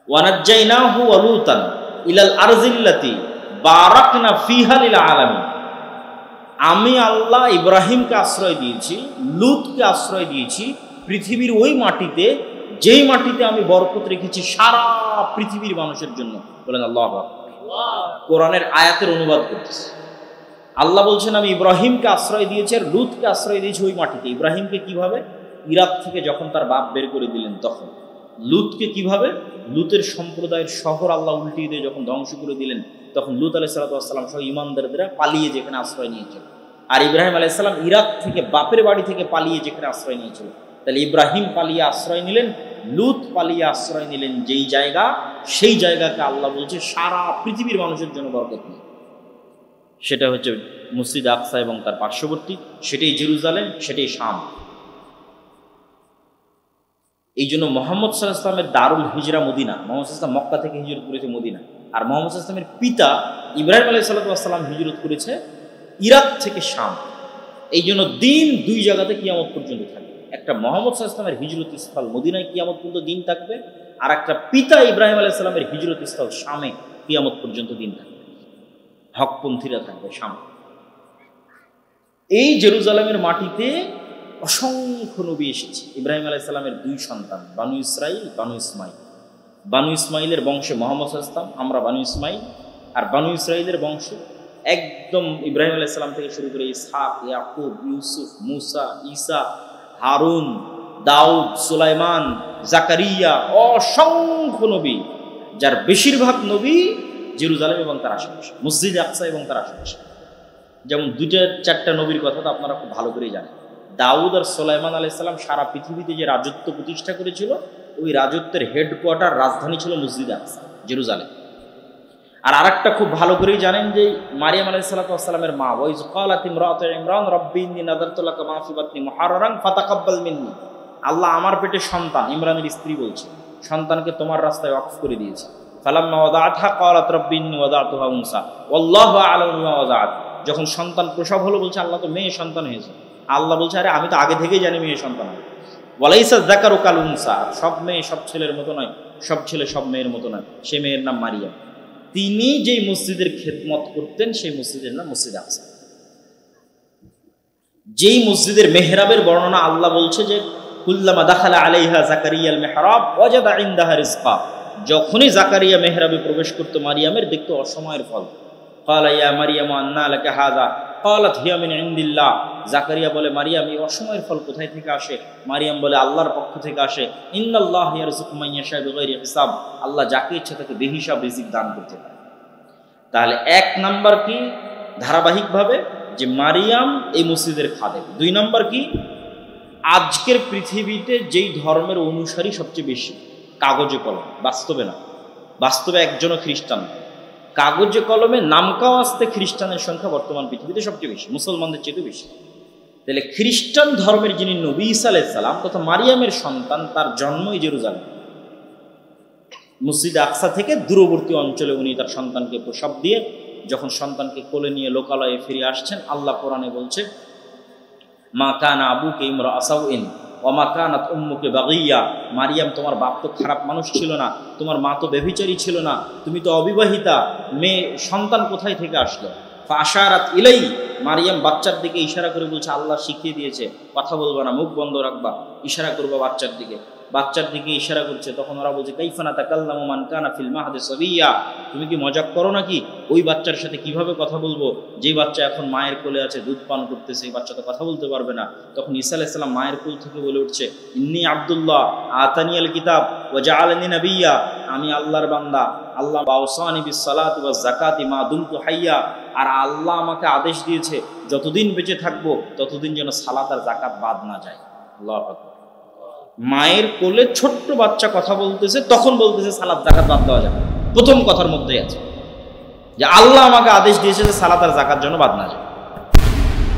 ওয়া নাজ্জাইনাহু ওয়া লুতান ইলাল আরজিল্লাতি বারাকনা ফিহা লিল আলামিন। আমি আল্লাহ ইব্রাহিমকে আশ্রয় দিয়েছি, লুতকে আশ্রয় দিয়েছি পৃথিবীর ওই মাটিতে, যেই মাটিতে আমি বরকত রেখেছি সারা পৃথিবীর মানুষের জন্য। বলেন আল্লাহু আকবার। কোরআনের আয়াতের অনুবাদ করতেছে। আল্লাহ বলছেন আমি ইব্রাহিমকে আশ্রয় দিয়েছি আর লুতকে আশ্রয় দিয়েছি ওই মাটিতে। ইব্রাহিমকে কিভাবে? ইরাক থেকে যখন তার বাপ বের করে দিলেন তখন। লুতকে কিভাবে? লুতের সম্প্রদায়ের শহর আল্লাহ উল্টিয়ে দিয়ে যখন ধ্বংস করে দিলেন তখন লুত আলাইহিস সালাম সহ ঈমানদাররা পালিয়ে যেখানে আশ্রয় নিয়েছিল। আর ইব্রাহিম আলাইহিস সালাম ইরাক থেকে বাপের বাড়ি থেকে পালিয়ে যেখানে আশ্রয় নিয়েছিল। তাহলে ইব্রাহিম পালিয়ে আশ্রয় নিলেন, লুত পালিয়ে আশ্রয় নিলেন যেই জায়গা, সেই জায়গাকে আল্লাহ বলছে সারা পৃথিবীর মানুষের জন্য বরকত নিয়ে। সেটা হচ্ছে মসজিদ আকসা এবং তার পার্শ্ববর্তী, সেটাই জেরুজালেম, সেটাই শাম। এই জন্য মুহাম্মদ সাল্লাল্লাহু আলাইহি ওয়াসাল্লামের দারুল হিজরা মদিনা। মুহাম্মদ সাল্লাল্লাহু আলাইহি ওয়াসাল্লাম মক্কা থেকে হিজরত করেছে মদিনা, আর মুহাম্মদ সাল্লাল্লাহু আলাইহি ওয়াসাল্লামের পিতা ইব্রাহিম আলাইহিস সালাম হিজরত করেছে ইরাক থেকে শাম। এই জন্য দিন 2 জায়গাতে কিয়ামত পর্যন্ত থাকবে। একটা মুহাম্মদ সাল্লাল্লাহু আলাইহি ওয়াসাল্লামের হিজরত স্থল মদিনায় কিয়ামত পর্যন্ত দিন থাকবে, আর একটা পিতা ইব্রাহিম আলাইহিস সালামের হিজরত স্থল শামে কিয়ামত পর্যন্ত দিন থাকবে। হকপন্থীরা থাকবে শামে। এই জেরুজালেমের মাটিতে অসংখ্য নবী এসেছে। ইব্রাহিম আলাইহিস সালামের 2 সন্তান, বানু ইসরাইল, বানু ইসমাইল। বানু ইসমাইলের বংশে মুহাম্মদ সাল্লাল্লাহু আলাইহি ওয়াসাল্লাম, আমরা বানু ইসমাইল। আর বানু ইসরাইলের বংশে একদম ইব্রাহিম আলাইহিস সালাম থেকে শুরু করে ইসহাক, ইয়াকুব, ইউসুফ, মুসা, ঈসা, হারুন, দাউদ, সুলাইমান, জাকারিয়া, অসংখ্য নবী, যার বেশিরভাগ নবী জেরুজালেম এবং তার আশেপাশে, মসজিদ আকসা এবং তার আশেপাশে। যেমন 2-4টা নবীর কথা তো আপনারা খুব ভালো করেই জানেন। দাউদ আর সুলাইমান আলাইহিস সালাম সারা পৃথিবীতে যে রাজত্ব প্রতিষ্ঠা করেছিল, ওই রাজত্বের হেডকোয়ার্টার রাজধানী ছিল মসজিদ আকসা, জেরুজালেম। আর আরেকটা খুব ভালো করেই জানেন যে মারিয়াম আলাইহিস সালামের মা, ওয়াইজ ক্বালাত ইমরাতু ইমরান রাব্বি ইন্নী নাযারতু লাকা মা ফি বাতনি মুহাররারান ফাতাকাব্বাল মিন্নি। আল্লাহ আমার পেটে সন্তান, ইমরানের স্ত্রী বলছে, সন্তানকে তোমার রাস্তায় ওয়াকফ করে দিয়েছে। ফালাম্মা ওয়াদাআতহা ক্বালাত রাব্বি ইন্নী ওয়াদাতুহা উনসা ওয়াল্লাহু আ'লামু বিমা ওয়াদাআত। যখন সন্তান প্রসব হলো বলছে আল্লাহ তো মেয়ে সন্তান হয়েছে। আল্লাহ বলছে আরে আমি তো আগে থেকেই জানি মেয়ে সন্তান হবে। ওয়ালাইসা যাকারু কাল উনসা, সব মেয়ে সব ছেলের মতো নয়, সব ছেলে সব মেয়ের মতো নয়। সে মেয়ের নাম মারিয়াম। তিনি যেই মসজিদের খেদমত করতেন সেই মসজিদের নাম মসজিদ আকসা। যেই মসজিদের মেহরাবের বর্ণনা আল্লাহ বলছে যে কুল্লামা দাখালা আলাইহা যাকারিয়াল মিহরাব ওয়াজাদা ইনদাহা রিজকা। যখনই যাকারিয়া মেহরাবে প্রবেশ করত মারিয়ামের দেখতো অসময়ের ফল। ক্বালা ইয়া মারিয়াম আন্না লাকা হাযা ক্বালাত হিয়া মিন ইনদিল্লাহ। যাকারিয়া বলে মারিয়াম এই অসময়ের ফল কোথায় থেকে আসে? মারিয়াম বলে আল্লাহর পক্ষ থেকে আসে। ইন্নাল্লাহ ইয়ারযুকু মান ইয়াশা বিগাইরি হিসাব। আল্লাহ যাকে ইচ্ছা তাকে বেহিসাব রিজিক দান করতে পারে। তাহলে 1 নাম্বার কি ধারাবাহিকভাবে যে মারিয়াম এই মসজিদের খাদেম। 2 নাম্বার কি আজকের পৃথিবীতে যেই ধর্মের অনুসারী সবচেয়ে বেশি, কাগজে কলমে, বাস্তবে না, বাস্তবে একজনও খ্রিস্টান, কাগজে কলমে নামকাও আসতে খ্রিস্টানের সংখ্যা বর্তমান পৃথিবীতে সবচেয়ে বেশি, মুসলমানদের চেয়ে বেশি। তাহলে খ্রিস্টান ধর্মের যিনি নবী ঈসা আলাইহিস সালাম তথা মারিয়ামের সন্তান, তার জন্মই জেরুজালেম। মসজিদ আকসা থেকে দূরবর্তী অঞ্চলে উনি তার সন্তানকে প্রসব দিয়ে যখন সন্তানকে কোলে নিয়ে লোকালয়ে ফিরে আসছেন, আল্লাহ কোরআনে বলছে মা কানা আবুকে ইমরা আসাউইন ওয়া মা কানাত উম্মুকে বাগিয়া। মারিয়াম তোমার বাপ তো খারাপ মানুষ ছিল না, তোমার মা তো ব্যভিচারী ছিল না, তুমি তো অবিবাহিতা, মেয়ে সন্তান কোথায় থেকে আসলো? ফাশারাত ইলাই, মারিয়াম বাচ্চার দিকে ইশারা করে বলছে আল্লাহ শিখিয়ে দিয়েছে কথা বলবা না, মুখ বন্ধ রাখবা, ইশারা করবা বাচ্চার দিকে। বাচ্চার দিকে ইশারা করছে, তখন ওরা বলছে কাইফা নাতাকাল্লামু মান কানা ফিল মাহদি সাবিয়্যা, তুমি কি মজাক করো নাকি? ওই বাচ্চার সাথে কিভাবে কথা বলবো, যেই বাচ্চা এখন মায়ের কোলে আছে, দুধ পান করতেছে, এই বাচ্চা তো কথা বলতে পারবে না। তখন ঈসা আলাইহিস সালাম মায়ের কোল থেকে বলে উঠছে, ইন্নী আব্দুল্লাহ আতানিয়াল কিতাব ওয়া জাআলানি নাবিয়্যা, আমি আল্লাহর বান্দা, আল্লাহ আওসানি বিস সালাতি ওয়াজ যাকাতি মা দুমতু হাইয়া, আর আল্লাহ আমাকে আদেশ দিয়েছে যতদিন বেঁচে থাকবো ততদিন যেন সালাত আর যাকাত বাদ না যায়। আল্লাহু আকবার। মায়ের কোলে ছোট্ট বাচ্চা কথা বলতেছে, তখন বলতেছে সালাত যাকাত বাদ দেওয়া যাবে। প্রথম কথার মধ্যেই আছে যে আল্লাহ আমাকে আদেশ দিয়েছে যে সালাত আর যাকাত যেন বাদ না যায়।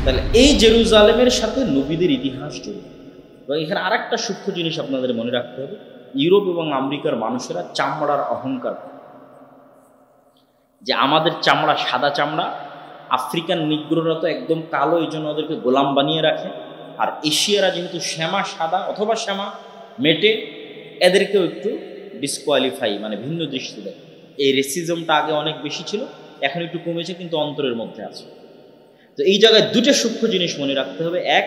তাহলে এই জেরুজালেমের সাথে নবীদের ইতিহাস জড়িত। এবং এখানে আর একটা সূক্ষ্ম জিনিস আপনাদের মনে রাখতে হবে, ইউরোপ এবং আমেরিকার মানুষেরা চামড়ার অহংকার, যে আমাদের চামড়া সাদা চামড়া, আফ্রিকান নিগ্রোরা তো একদম কালো, এই জন্য ওদেরকে গোলাম বানিয়ে রাখে। আর এশিয়ারা যেহেতু শ্যামা সাদা অথবা শ্যামা মেটে, এদেরকেও একটু ডিসকোয়ালিফাই মানে ভিন্ন দৃষ্টি দেয়। এই রেসিজমটা আগে অনেক বেশি ছিল, এখন একটু কমেছে, কিন্তু অন্তরের মধ্যে আছে। তো এই জায়গায় দুটো সূক্ষ্ম জিনিস মনে রাখতে হবে। এক,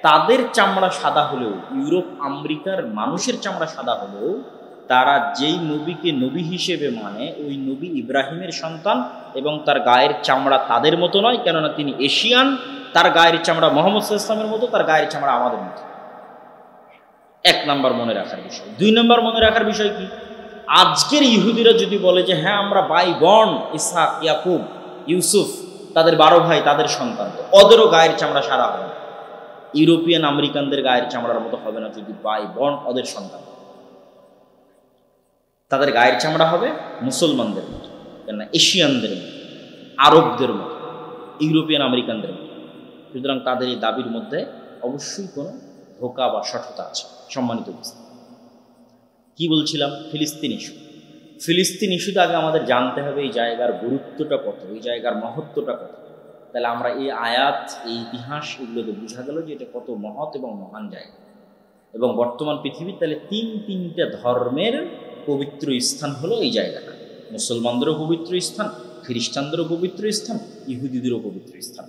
তাদের চামড়া সাদা হলেও, ইউরোপ আমেরিকার মানুষের চামড়া সাদা হলেও, তারা যেই নবীকে নবী হিসেবে মানে ওই নবী ইব্রাহিমের সন্তান, এবং তার গায়ের চামড়া তাদের মতো নয়, কেননা তিনি এশিয়ান। তার গায়ের চামড়া মোহাম্মদ সাল্লাল্লাহু আলাইহি ওয়াসাল্লামের মতো, তার গায়ের চামড়া আমাদের মতো। এক নাম্বার মনে রাখার বিষয়। দুই নাম্বার মনে রাখার বিষয় কি, আজকের ইহুদিরা যদি বলে যে হ্যাঁ আমরা ভাই বোন, ইসহাক, ইয়াকুব, ইউসুফ, তাদের 12 ভাই, তাদের সন্তান, তো ওদেরও গায়ের চামড়া সাদা হবে না। ইউরোপিয়ান আমেরিকানদের গায়ের চামড়ার মতো হবে না যদি ভাই বোন ওদের সন্তান। তাদের গায়ের চামড়া হবে মুসলমানদের মতো, কেননা এশিয়ানদের মতো, আরবদের মতো, ইউরোপিয়ান আমেরিকানদের মতো। সুতরাং তাদের এই দাবির মধ্যে অবশ্যই কোনো ধোঁকা বা সঠতা আছে। সম্মানিত উপস্থিতি, কি বলছিলাম? ফিলিস্তিন ইস্যু। ফিলিস্তিন ইস্যুতে আগে আমাদের জানতে হবে এই জায়গার গুরুত্বটা কত, এই জায়গার মহত্বটা কত। তাহলে আমরা এই আয়াত, এই ইতিহাস, এগুলোতে বোঝা গেল যে এটা কত মহৎ এবং মহান জায়গা। এবং বর্তমান পৃথিবীর তাহলে তিনটা ধর্মের পবিত্র স্থান হলো এই জায়গাটা। মুসলমানদেরও পবিত্র স্থান, খ্রিস্টানদেরও পবিত্র স্থান, ইহুদিদেরও পবিত্র স্থান।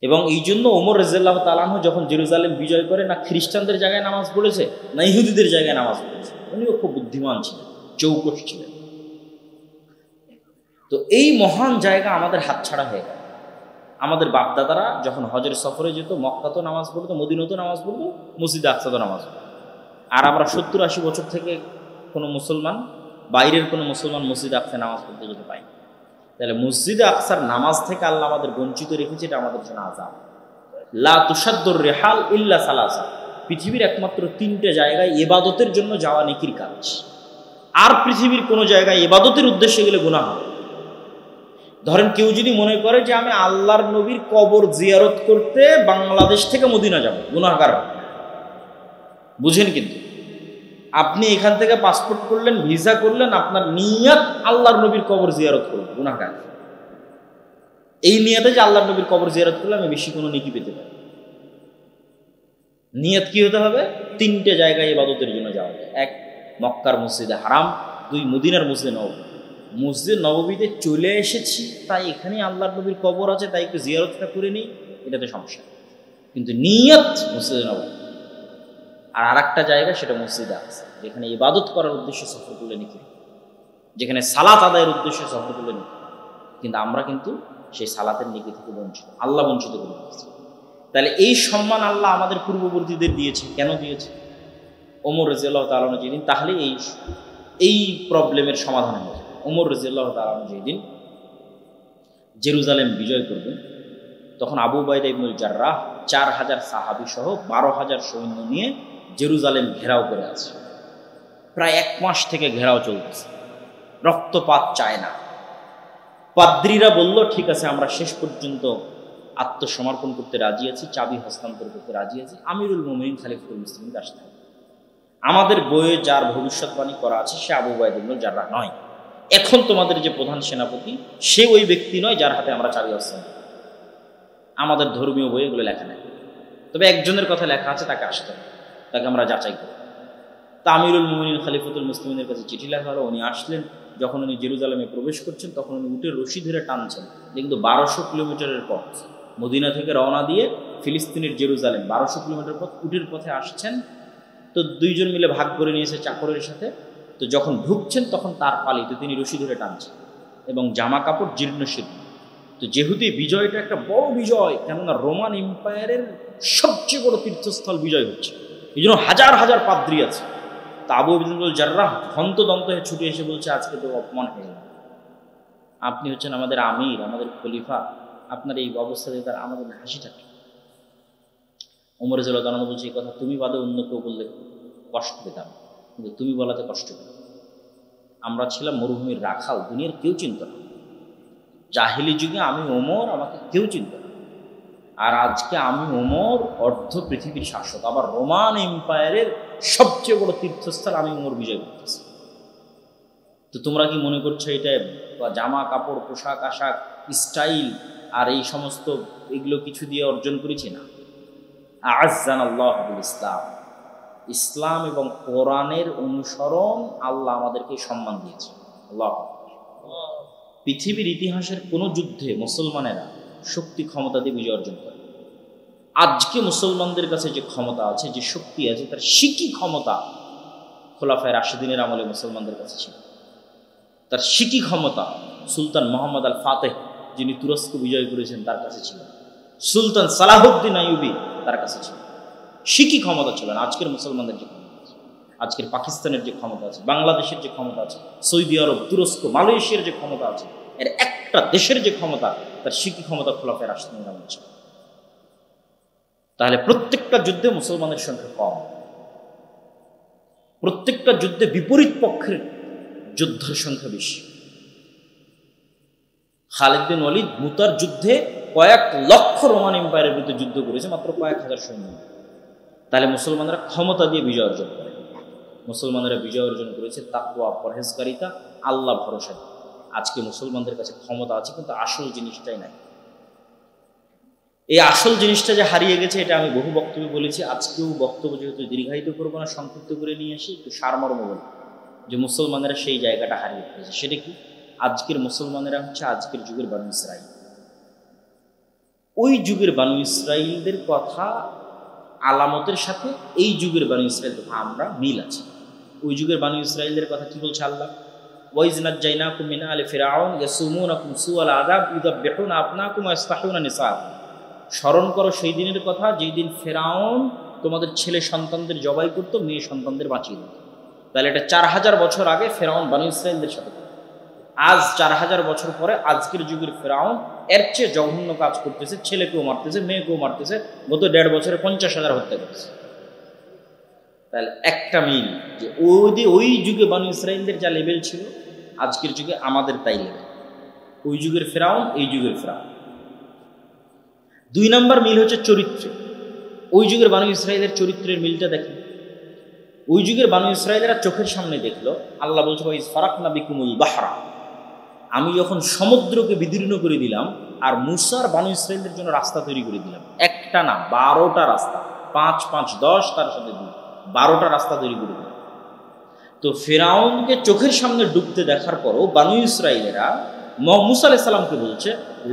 এবং এই জন্য ওমর রাদিয়াল্লাহু তাআলা আনহু যখন জেরুজালেম বিজয় করে, না খ্রিস্টানদের জায়গায় নামাজ পড়েছে, না ইহুদিদের জায়গায় নামাজ পড়েছে। উনিও খুব বুদ্ধিমান ছিলেন, চৌকস ছিলেন। তো এই মহান জায়গা আমাদের হাতছাড়া হয়ে গেল। আমাদের বাপদাদারা যখন হজের সফরে যেত, মক্কাতেও নামাজ পড়তো, মদিনাতেও নামাজ পড়তো, মসজিদে আকসাতেও নামাজ পড়তো। আর আমরা 70-80 বছর থেকে কোনো মুসলমান, বাইরের কোনো মুসলমান মসজিদে আকসায় নামাজ পড়তে যেতে পাই। তাহলে মসজিদে আকসার নামাজ থেকে আল্লাহ আমাদের বঞ্চিত রেখেছে, এটা আমাদের জন্য আযাব। লা তুশাদ্দুর রিহাল ইল্লা সালাসা, পৃথিবীর একমাত্র 3টে জায়গায় ইবাদতের জন্য যাওয়া নেকির কাজ। আর পৃথিবীর কোনো জায়গায় ইবাদতের উদ্দেশ্যে গেলে গুনাহ হবে। ধরেন কেউ যদি মনে করে যে আমি আল্লাহর নবীর কবর জিয়ারত করতে বাংলাদেশ থেকে মদিনা যাব, গুনাহগার হবে। বুঝেন? কিন্তু আপনি এখান থেকে পাসপোর্ট করলেন, ভিসা করলেন, আপনার নিয়ত আল্লাহর নবীর কবর জিয়ারত করবেন, গুনাহগার। এই নিয়তে যে আল্লাহর নবীর কবর জিয়ারত করলে আমি বেশি কোনো নেকি পেতে পারি। নিয়ত কি হতে হবে? 3টে জায়গায় ইবাদতের জন্য যাওয়া যায়। 1, মক্কার মসজিদে হারাম। 2, মদিনার মসজিদে নববী। মসজিদ নববীতে চলে এসেছি, তাই এখানে আল্লাহর নবীর কবর আছে, তাই একটু জিয়ারতটা করে নিই, এটাতে সমস্যা। কিন্তু নিয়ত মসজিদে নববী। আর আরেকটা জায়গা, সেটা মসজিদে আকসা, যেখানে ইবাদত করার উদ্দেশ্যে সফর করলে নিকি, যেখানে সালাত আদায়ের উদ্দেশ্যে সফর করলে নিকি। কিন্তু আমরা কিন্তু সেই সালাতের নিকি থেকে বঞ্চিত, আল্লাহ বঞ্চিত করে দিয়েছি। তাহলে এই সম্মান আল্লাহ আমাদের পূর্ববর্তীদের দিয়েছে। কেন দিয়েছে? ওমর রাদিয়াল্লাহু তাআলা আনহু যেদিন, তাহলে এই প্রবলেমের সমাধান হয়ে যাবে। ওমর রাদিয়াল্লাহু তাআলা আনহু যেদিন জেরুজালেম বিজয় করবেন, তখন আবু উবাইদা ইবনুল জাররাহ 4000 সাহাবী সহ 12,000 সৈন্য নিয়ে জেরুজালেম ঘেরাও করে আছে। প্রায় 1 মাস থেকে ঘেরাও চলতেছে, রক্তপাত চায় না। পাদ্রীরা বলল ঠিক আছে, আমরা শেষ পর্যন্ত আত্মসমর্পণ করতে রাজি আছি, চাবি হস্তান্তর করতে রাজি আছি, আমিরুল মুমিনিন খলিফাতুল মুসলিমিন আসতে হবে। আমাদের বইয়ে যার ভবিষ্যৎবাণী করা আছে সে আবু উবাইদা ইবনুল জাররাহ নয়। এখন তোমাদের যে প্রধান সেনাপতি, সে ওই ব্যক্তি নয় যার হাতে আমরা চাবি হস্তান্তর। আমাদের ধর্মীয় বইয়ে এগুলো লেখা নেই, তবে একজনের কথা লেখা আছে, তাকে আসতে হবে, তাকে আমরা যাচাই করি। তা আমিরুল মুমিনিন খলিফাতুল মুসলিমিনের কাছে চিঠি লেখা হলো। উনি আসলেন, যখন উনি জেরুজালেমে প্রবেশ করছেন তখন উনি উটের রশি ধরে টানছেন। কিন্তু 1200 কিলোমিটারের পথ, মদিনা থেকে রওনা দিয়ে ফিলিস্তিনের জেরুজালেম 1200 কিলোমিটার পথ উটের পথে আসছেন। তো দুইজন মিলে ভাগ করে নিয়েছে চাকরের সাথে। তো যখন ঢুকছেন তখন তার পালিতে তিনি রশি ধরে টানছেন এবং জামা কাপড় জীর্ণ শীর্ণ। তো যেহেতু বিজয়টা একটা বড় বিজয়, কেননা রোমান এম্পায়ারের সবচেয়ে বড় তীর্থস্থল বিজয় হচ্ছে, এই জন্য হাজার হাজার পাদ্রী আছে। তা আবু ইবনুল জাররাহ হন্তদন্ত হয়ে ছুটে এসে বলছে, আজকে তো অপমান হয়ে গেল, আপনি হচ্ছেন আমাদের আমির, আমাদের খলিফা, আপনার এই অবস্থাতে তার আমাদের হাসি থাকে। ওমর রাদিয়াল্লাহু আনহু বলছে, এই কথা তুমি বাদে অন্য কেউ বললে কষ্ট পেতাম, কিন্তু তুমি বলাতে কষ্ট পেতাম। আমরা ছিলাম মরুভূমির রাখাল, দুনিয়ার কেউ চিনত না। জাহিলি যুগে আমি ওমর, আমাকে কেউ চিনত না। আর আজকে আমি ওমর অর্ধ পৃথিবীর শাসক, আবার রোমান এম্পায়ারের সবচেয়ে বড় তীর্থস্থল আমি ওমর বিজয় করতেছি। তো তোমরা কি মনে করছো এটা জামা কাপড়, পোশাক আশাক, স্টাইল আর এই সমস্ত এগুলো কিছু দিয়ে অর্জন করেছি? না। আ'আজ্জানাল্লাহু বিল ইসলাম, ইসলাম এবং কোরআনের অনুসরণ আল্লাহ আমাদেরকে সম্মান দিয়েছে। আল্লাহ, পৃথিবীর ইতিহাসের কোনো যুদ্ধে মুসলমানেরা শক্তি ক্ষমতা দিয়ে বিজয় অর্জন করে। আজকে মুসলমানদের কাছে যে ক্ষমতা আছে, যে শক্তি আছে, তার শিকি ক্ষমতা খোলাফায়ে রাশিদিনের আমলে মুসলমানদের কাছে ছিল। তার শিকি ক্ষমতা সুলতান মোহাম্মদ আল ফাতেহ, যিনি তুরস্ক বিজয় করেছেন, তার কাছে ছিল। সুলতান সালাহুদ্দিন আইয়ুবী তার কাছে ছিল। শিকি ক্ষমতা ছিল না। আজকের মুসলমানদের যে ক্ষমতা আছে, আজকের পাকিস্তানের যে ক্ষমতা আছে, বাংলাদেশের যে ক্ষমতা আছে, সৌদি আরব, তুরস্ক, মালয়েশিয়ার যে ক্ষমতা আছে, এর একটা দেশের যে ক্ষমতা, তার শিকি ক্ষমতা খোলাফায়ে রাশিদিনের আমলে ছিল। তাহলে প্রত্যেকটা যুদ্ধে মুসলমানের সংখ্যা কম, প্রত্যেকটা যুদ্ধে বিপরীত পক্ষের যোদ্ধার সংখ্যা বেশি। খালিদ বিন ওয়ালিদ মুতার যুদ্ধে কয়েক লক্ষ রোমান এম্পায়ারের বিরুদ্ধে যুদ্ধ করেছে, মাত্র কয়েক হাজার সৈন্য। তাহলে মুসলমানরা ক্ষমতা দিয়ে বিজয় অর্জন করে। মুসলমানেরা বিজয় অর্জন করেছে তাকওয়া, পরহেজগারিতা, আল্লাহ ভরসা। আজকে মুসলমানদের কাছে ক্ষমতা আছে, কিন্তু আসল জিনিসটাই নাই। এই আসল জিনিসটা যে হারিয়ে গেছে, এটা আমি বহু বক্তব্যে বলেছি। আজকেও বক্তব্য যেহেতু দীর্ঘায়িত করবো না, সংক্ষিপ্ত করে নিয়ে আসি, একটু সারমর্ম বলি যে মুসলমানেরা সেই জায়গাটা হারিয়ে ফেলেছে। সেটা কি? আজকের মুসলমানেরা হচ্ছে আজকের যুগের বানু ইসরাইল। ওই যুগের বানু ইসরাইলদের কথা আলামতের সাথে এই যুগের বানু ইসরাইল কথা আমরা মিল আছে। ওই যুগের বানু ইসরাইলদের কথা কি বলছে আল্লাহ? ওয়াইজ নাজ্জাইনাকুম মিন আলি ফিরআউন ইয়াসুমুনাকুম সুআল আযাব ইউযাব্বিহুনা আবনাকুম ওয়া ইস্তাহয়ুনা নিসাআকুম। স্মরণ করো সেই দিনের কথা, যেই দিন ফেরাউন তোমাদের ছেলে সন্তানদের জবাই করতো, মেয়ে সন্তানদের বাঁচিয়ে দিত। তাহলে এটা 4000 বছর আগে ফেরাউন বানু ইসরাইলদের সাথে। আজ 4000 বছর পরে আজকের যুগের ফেরাউন এর চেয়ে জঘন্য কাজ করতেছে, ছেলেকেও মারতেছে, মেয়েকেও মারতেছে। গত 1.5 বছরে 50,000 হত্যা করেছে। তাহলে একটা মিল, যে ওই যুগে বানু ইসরাইলদের যা লেভেল ছিল, আজকের যুগে আমাদের তাই লেভেল। ওই যুগের ফেরাউন, এই যুগের ফেরাউন। 2 নম্বর মিল হচ্ছে চরিত্রে। ওই যুগের বানু ইসরাইলের চরিত্রের মিলটা দেখেন। ওই যুগের বানু ইসরাইলেরা চোখের সামনে দেখলো, আল্লাহ বলছে ওয়াইজ ফারাকনা বিকুমুল বাহরা, আমি যখন সমুদ্রকে বিদীর্ণ করে দিলাম আর মুসার বানু ইসরাইলদের জন্য রাস্তা তৈরি করে দিলাম। একটা না, 12টা রাস্তা, 5 5 10, তার সাথে 2, 12টা রাস্তা তৈরি করে দিলাম। তো ফেরাউনকে চোখের সামনে ডুবতে দেখার পরও বানু ইসরাইলেরা মুসা আলাইহিস সালামকে বলছে,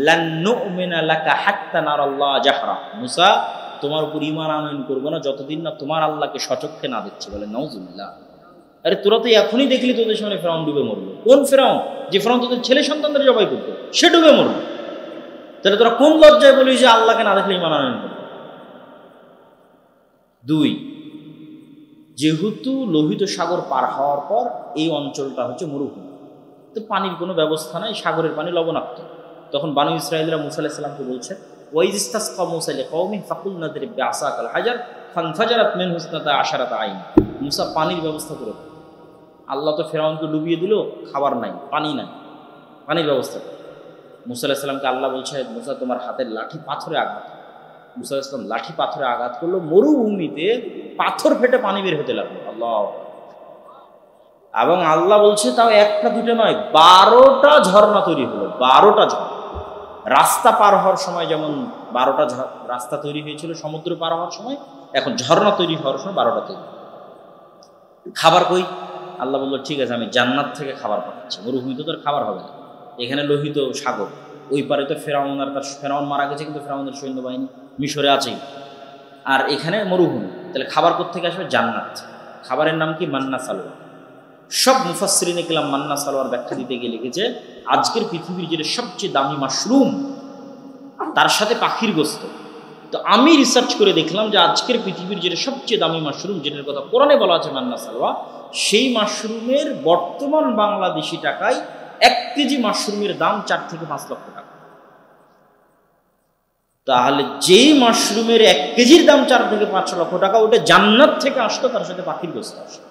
লান নুমিনা লাকা হাত্তা নারাল্লাহ জাহরা, মুসা তোমার উপর ঈমান আনয়ন করবো না যতদিন না তোমার আল্লাহকে সচক্ষে না দেখছি। বলে নাউজুবিল্লাহ। আরে তোরা তো এখনই দেখলি তোদের সামনে ফেরাউন ডুবে মরলো। কোন ফেরাউন? যে ফেরাউন তোদের ছেলে সন্তানদের জবাই করতো, সে ডুবে মরলো। তাহলে তোরা কোন লজ্জায় বলি যে আল্লাহকে না দেখলে ঈমান আনয়ন করবো? 2, যেহেতু লোহিত সাগর পার হওয়ার পর এই অঞ্চলটা হচ্ছে মরুভূমি, তো পানির কোনো ব্যবস্থা নাই, সাগরের পানি লবণাক্ত। তখন বানু ইসরাইলরা মুসা আলাইহিস সালামকে বলছে, ওয়াইজ ইসতাসকা মুসা লিকাওমিহি ফাকুলনা দরিব বিআসাকাল হাজার ফানফাজারাত মিনহু ইসনাতা আশারাতা আইন। মুসা পানির ব্যবস্থা করে। আল্লাহ তো ফেরাউনকে ডুবিয়ে দিল, খাবার নাই, পানি নাই, পানির ব্যবস্থা করে। মুসা আলাইহিস সালামকে আল্লাহ বলছে, মুসা তোমার হাতের লাঠি পাথরে আঘাত। মুসা আলাইহিস সালাম লাঠি পাথরে আঘাত করলো, মরুভূমিতে পাথর ফেটে পানি বের হতে লাগলো। আল্লাহ। এবং আল্লাহ বলছে তাও একটা দুটো নয়, 12টা ঝর্ণা তৈরি হলো। 12টা ঝর্ণা। রাস্তা পার হওয়ার সময় যেমন 12টা রাস্তা তৈরি হয়েছিল সমুদ্র পার হওয়ার সময়, এখন ঝর্ণা তৈরি হওয়ার সময় 12টা তৈরি। খাবার কই? আল্লাহ বলল ঠিক আছে, আমি জান্নাত থেকে খাবার পাঠাচ্ছি। মরুভূমিতে তো খাবার হবে না, এখানে লোহিত সাগর, ওই পারে তো ফেরাউন, আর তার ফেরাউন মারা গেছে কিন্তু ফেরাউনের সৈন্যবাহিনী মিশরে আছেই, আর এখানে মরুভূমি, তাহলে খাবার কোত্থেকে আসবে? জান্নাত। খাবারের নাম কি? মান্না সালোয়া। সব মুফাসসিরিনে কেরাম মান্না সালোয়ার ব্যাখ্যা দিতে গিয়ে লিখেছে, আজকের পৃথিবীর যেটা সবচেয়ে দামি মাশরুম, তার সাথে পাখির গোস্ত। তো আমি রিসার্চ করে দেখলাম যে আজকের পৃথিবীর যেটা সবচেয়ে দামি মাশরুম, যেটার কথা কোরআনে বলা আছে মান্না সালোয়া, সেই মাশরুমের বর্তমান বাংলাদেশি টাকায় 1 কেজি মাশরুমের দাম 4 থেকে 5 লক্ষ টাকা। তাহলে যেই মাশরুমের 1 কেজির দাম 4 থেকে 5 লক্ষ টাকা, ওটা জান্নাত থেকে আসতো, তার সাথে পাখির গোস্ত আসতো।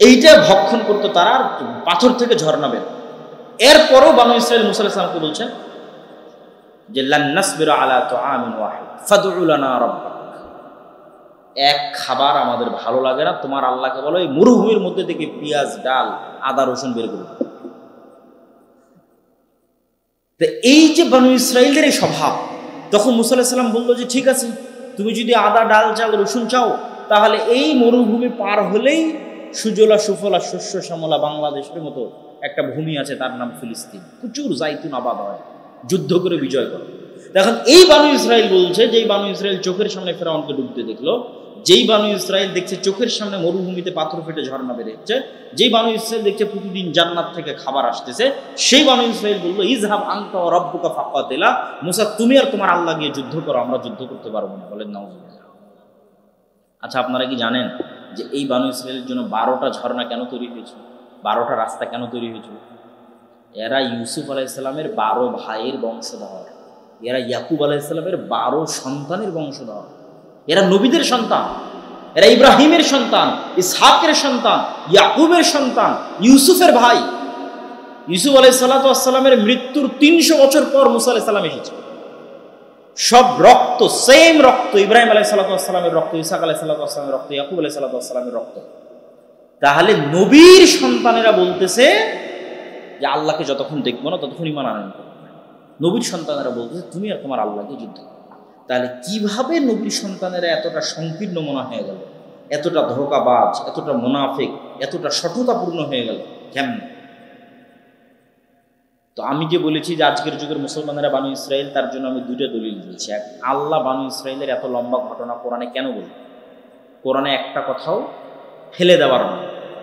এইটা ভক্ষণ করতো তারা, পাথর থেকে ঝর্ণা বের। এরপরও বানু ইসরাইল মুসা আলাইহিস সালামকে বলছেন যে লান নাসবিরা আলা তুআমিন ওয়াহিদ ফাদউ লানা রাব্বাক, এক খাবার আমাদের ভালো লাগে না, তোমার আল্লাহকে বলো এই মরুভূমির মধ্যে থেকে পেঁয়াজ, ডাল, আদা, রসুন বের করে। তো এই যে বানু ইসরাইলের এই স্বভাব, তখন মুসা আলাইহিস সালাম বললো যে ঠিক আছে, তুমি যদি আদা, ডাল, চাল, রসুন চাও, তাহলে এই মরুভূমি পার হলেই সুজলা সুফলা শস্য শ্যামলা বাংলাদেশের মতো একটা ভূমি আছে, তার নাম ফিলিস্তিন, প্রচুর জাইতুন আবাদ হয়, যুদ্ধ করে বিজয় করে। দেখেন এই বানু ইসরাইল বলছে, যেই বানু ইসরাইল চোখের সামনে ফেরাউনকে ডুবতে দেখলো, যেই বানু ইসরাইল দেখছে চোখের সামনে মরুভূমিতে পাথর ফেটে ঝর্ণা বের হচ্ছে, যেই বানু ইসরাইল দেখছে প্রতিদিন জান্নাত থেকে খাবার আসতেছে, সেই বানু ইসরাইল বললো ইযহাব আনতা ওয়া রাব্বুকা ফাকাতিলা, মুসা তুমি আর তোমার আল্লাহ গিয়ে যুদ্ধ করো, আমরা যুদ্ধ করতে পারবো না। বলেন নাউযুবিল্লাহ। আচ্ছা, আপনারা কি জানেন যে এই বানু ইসরাইলের জন্য 12টা ঝর্ণা কেন তৈরি হয়েছিল? 12টা রাস্তা কেন তৈরি হয়েছিল? এরা ইউসুফ আলাইহিস সালামের 12 ভাইয়ের বংশধর, এরা ইয়াকুব আলাইহিস সালামের 12 সন্তানের বংশধর, এরা নবীদের সন্তান, এরা ইব্রাহিমের সন্তান, ইসহাকের সন্তান, ইয়াকুবের সন্তান, ইউসুফের ভাই। ইউসুফ আলাইহিস সালামের মৃত্যুর 300 বছর পর মুসা আলাইহিস সালাম এসেছে। সব রক্ত, সেম রক্ত, ইব্রাহিম আলাইহিস সালামের রক্ত, ইসহাক আলাইহিস সালামের রক্ত, ইয়াকুব আলাইহিস সালামের রক্ত। তাহলে নবীর সন্তানেরা বলতেছে যে আল্লাহকে যতক্ষণ দেখবো না ততক্ষণ ঈমান আনয়ন করবো না। নবীর সন্তানেরা বলতেছে তুমি আর তোমার আল্লাহকে যুদ্ধ করো। তাহলে কিভাবে নবীর সন্তানেরা এতটা সংকীর্ণ মনা হয়ে গেল, এতটা ধোঁকাবাজ, এতটা মুনাফিক, এতটা সততাপূর্ণ হয়ে গেল কেমন? তো আমি যে বলেছি যে আজকের যুগের মুসলমানেরা বানু ইসরাইল, তার জন্য আমি 2টা দলিল দিয়েছি। এক, আল্লাহ বানু ইসরাইলের এত লম্বা ঘটনা কোরআনে কেন বলল? কোরআনে একটা কথাও ফেলে দেওয়ার না।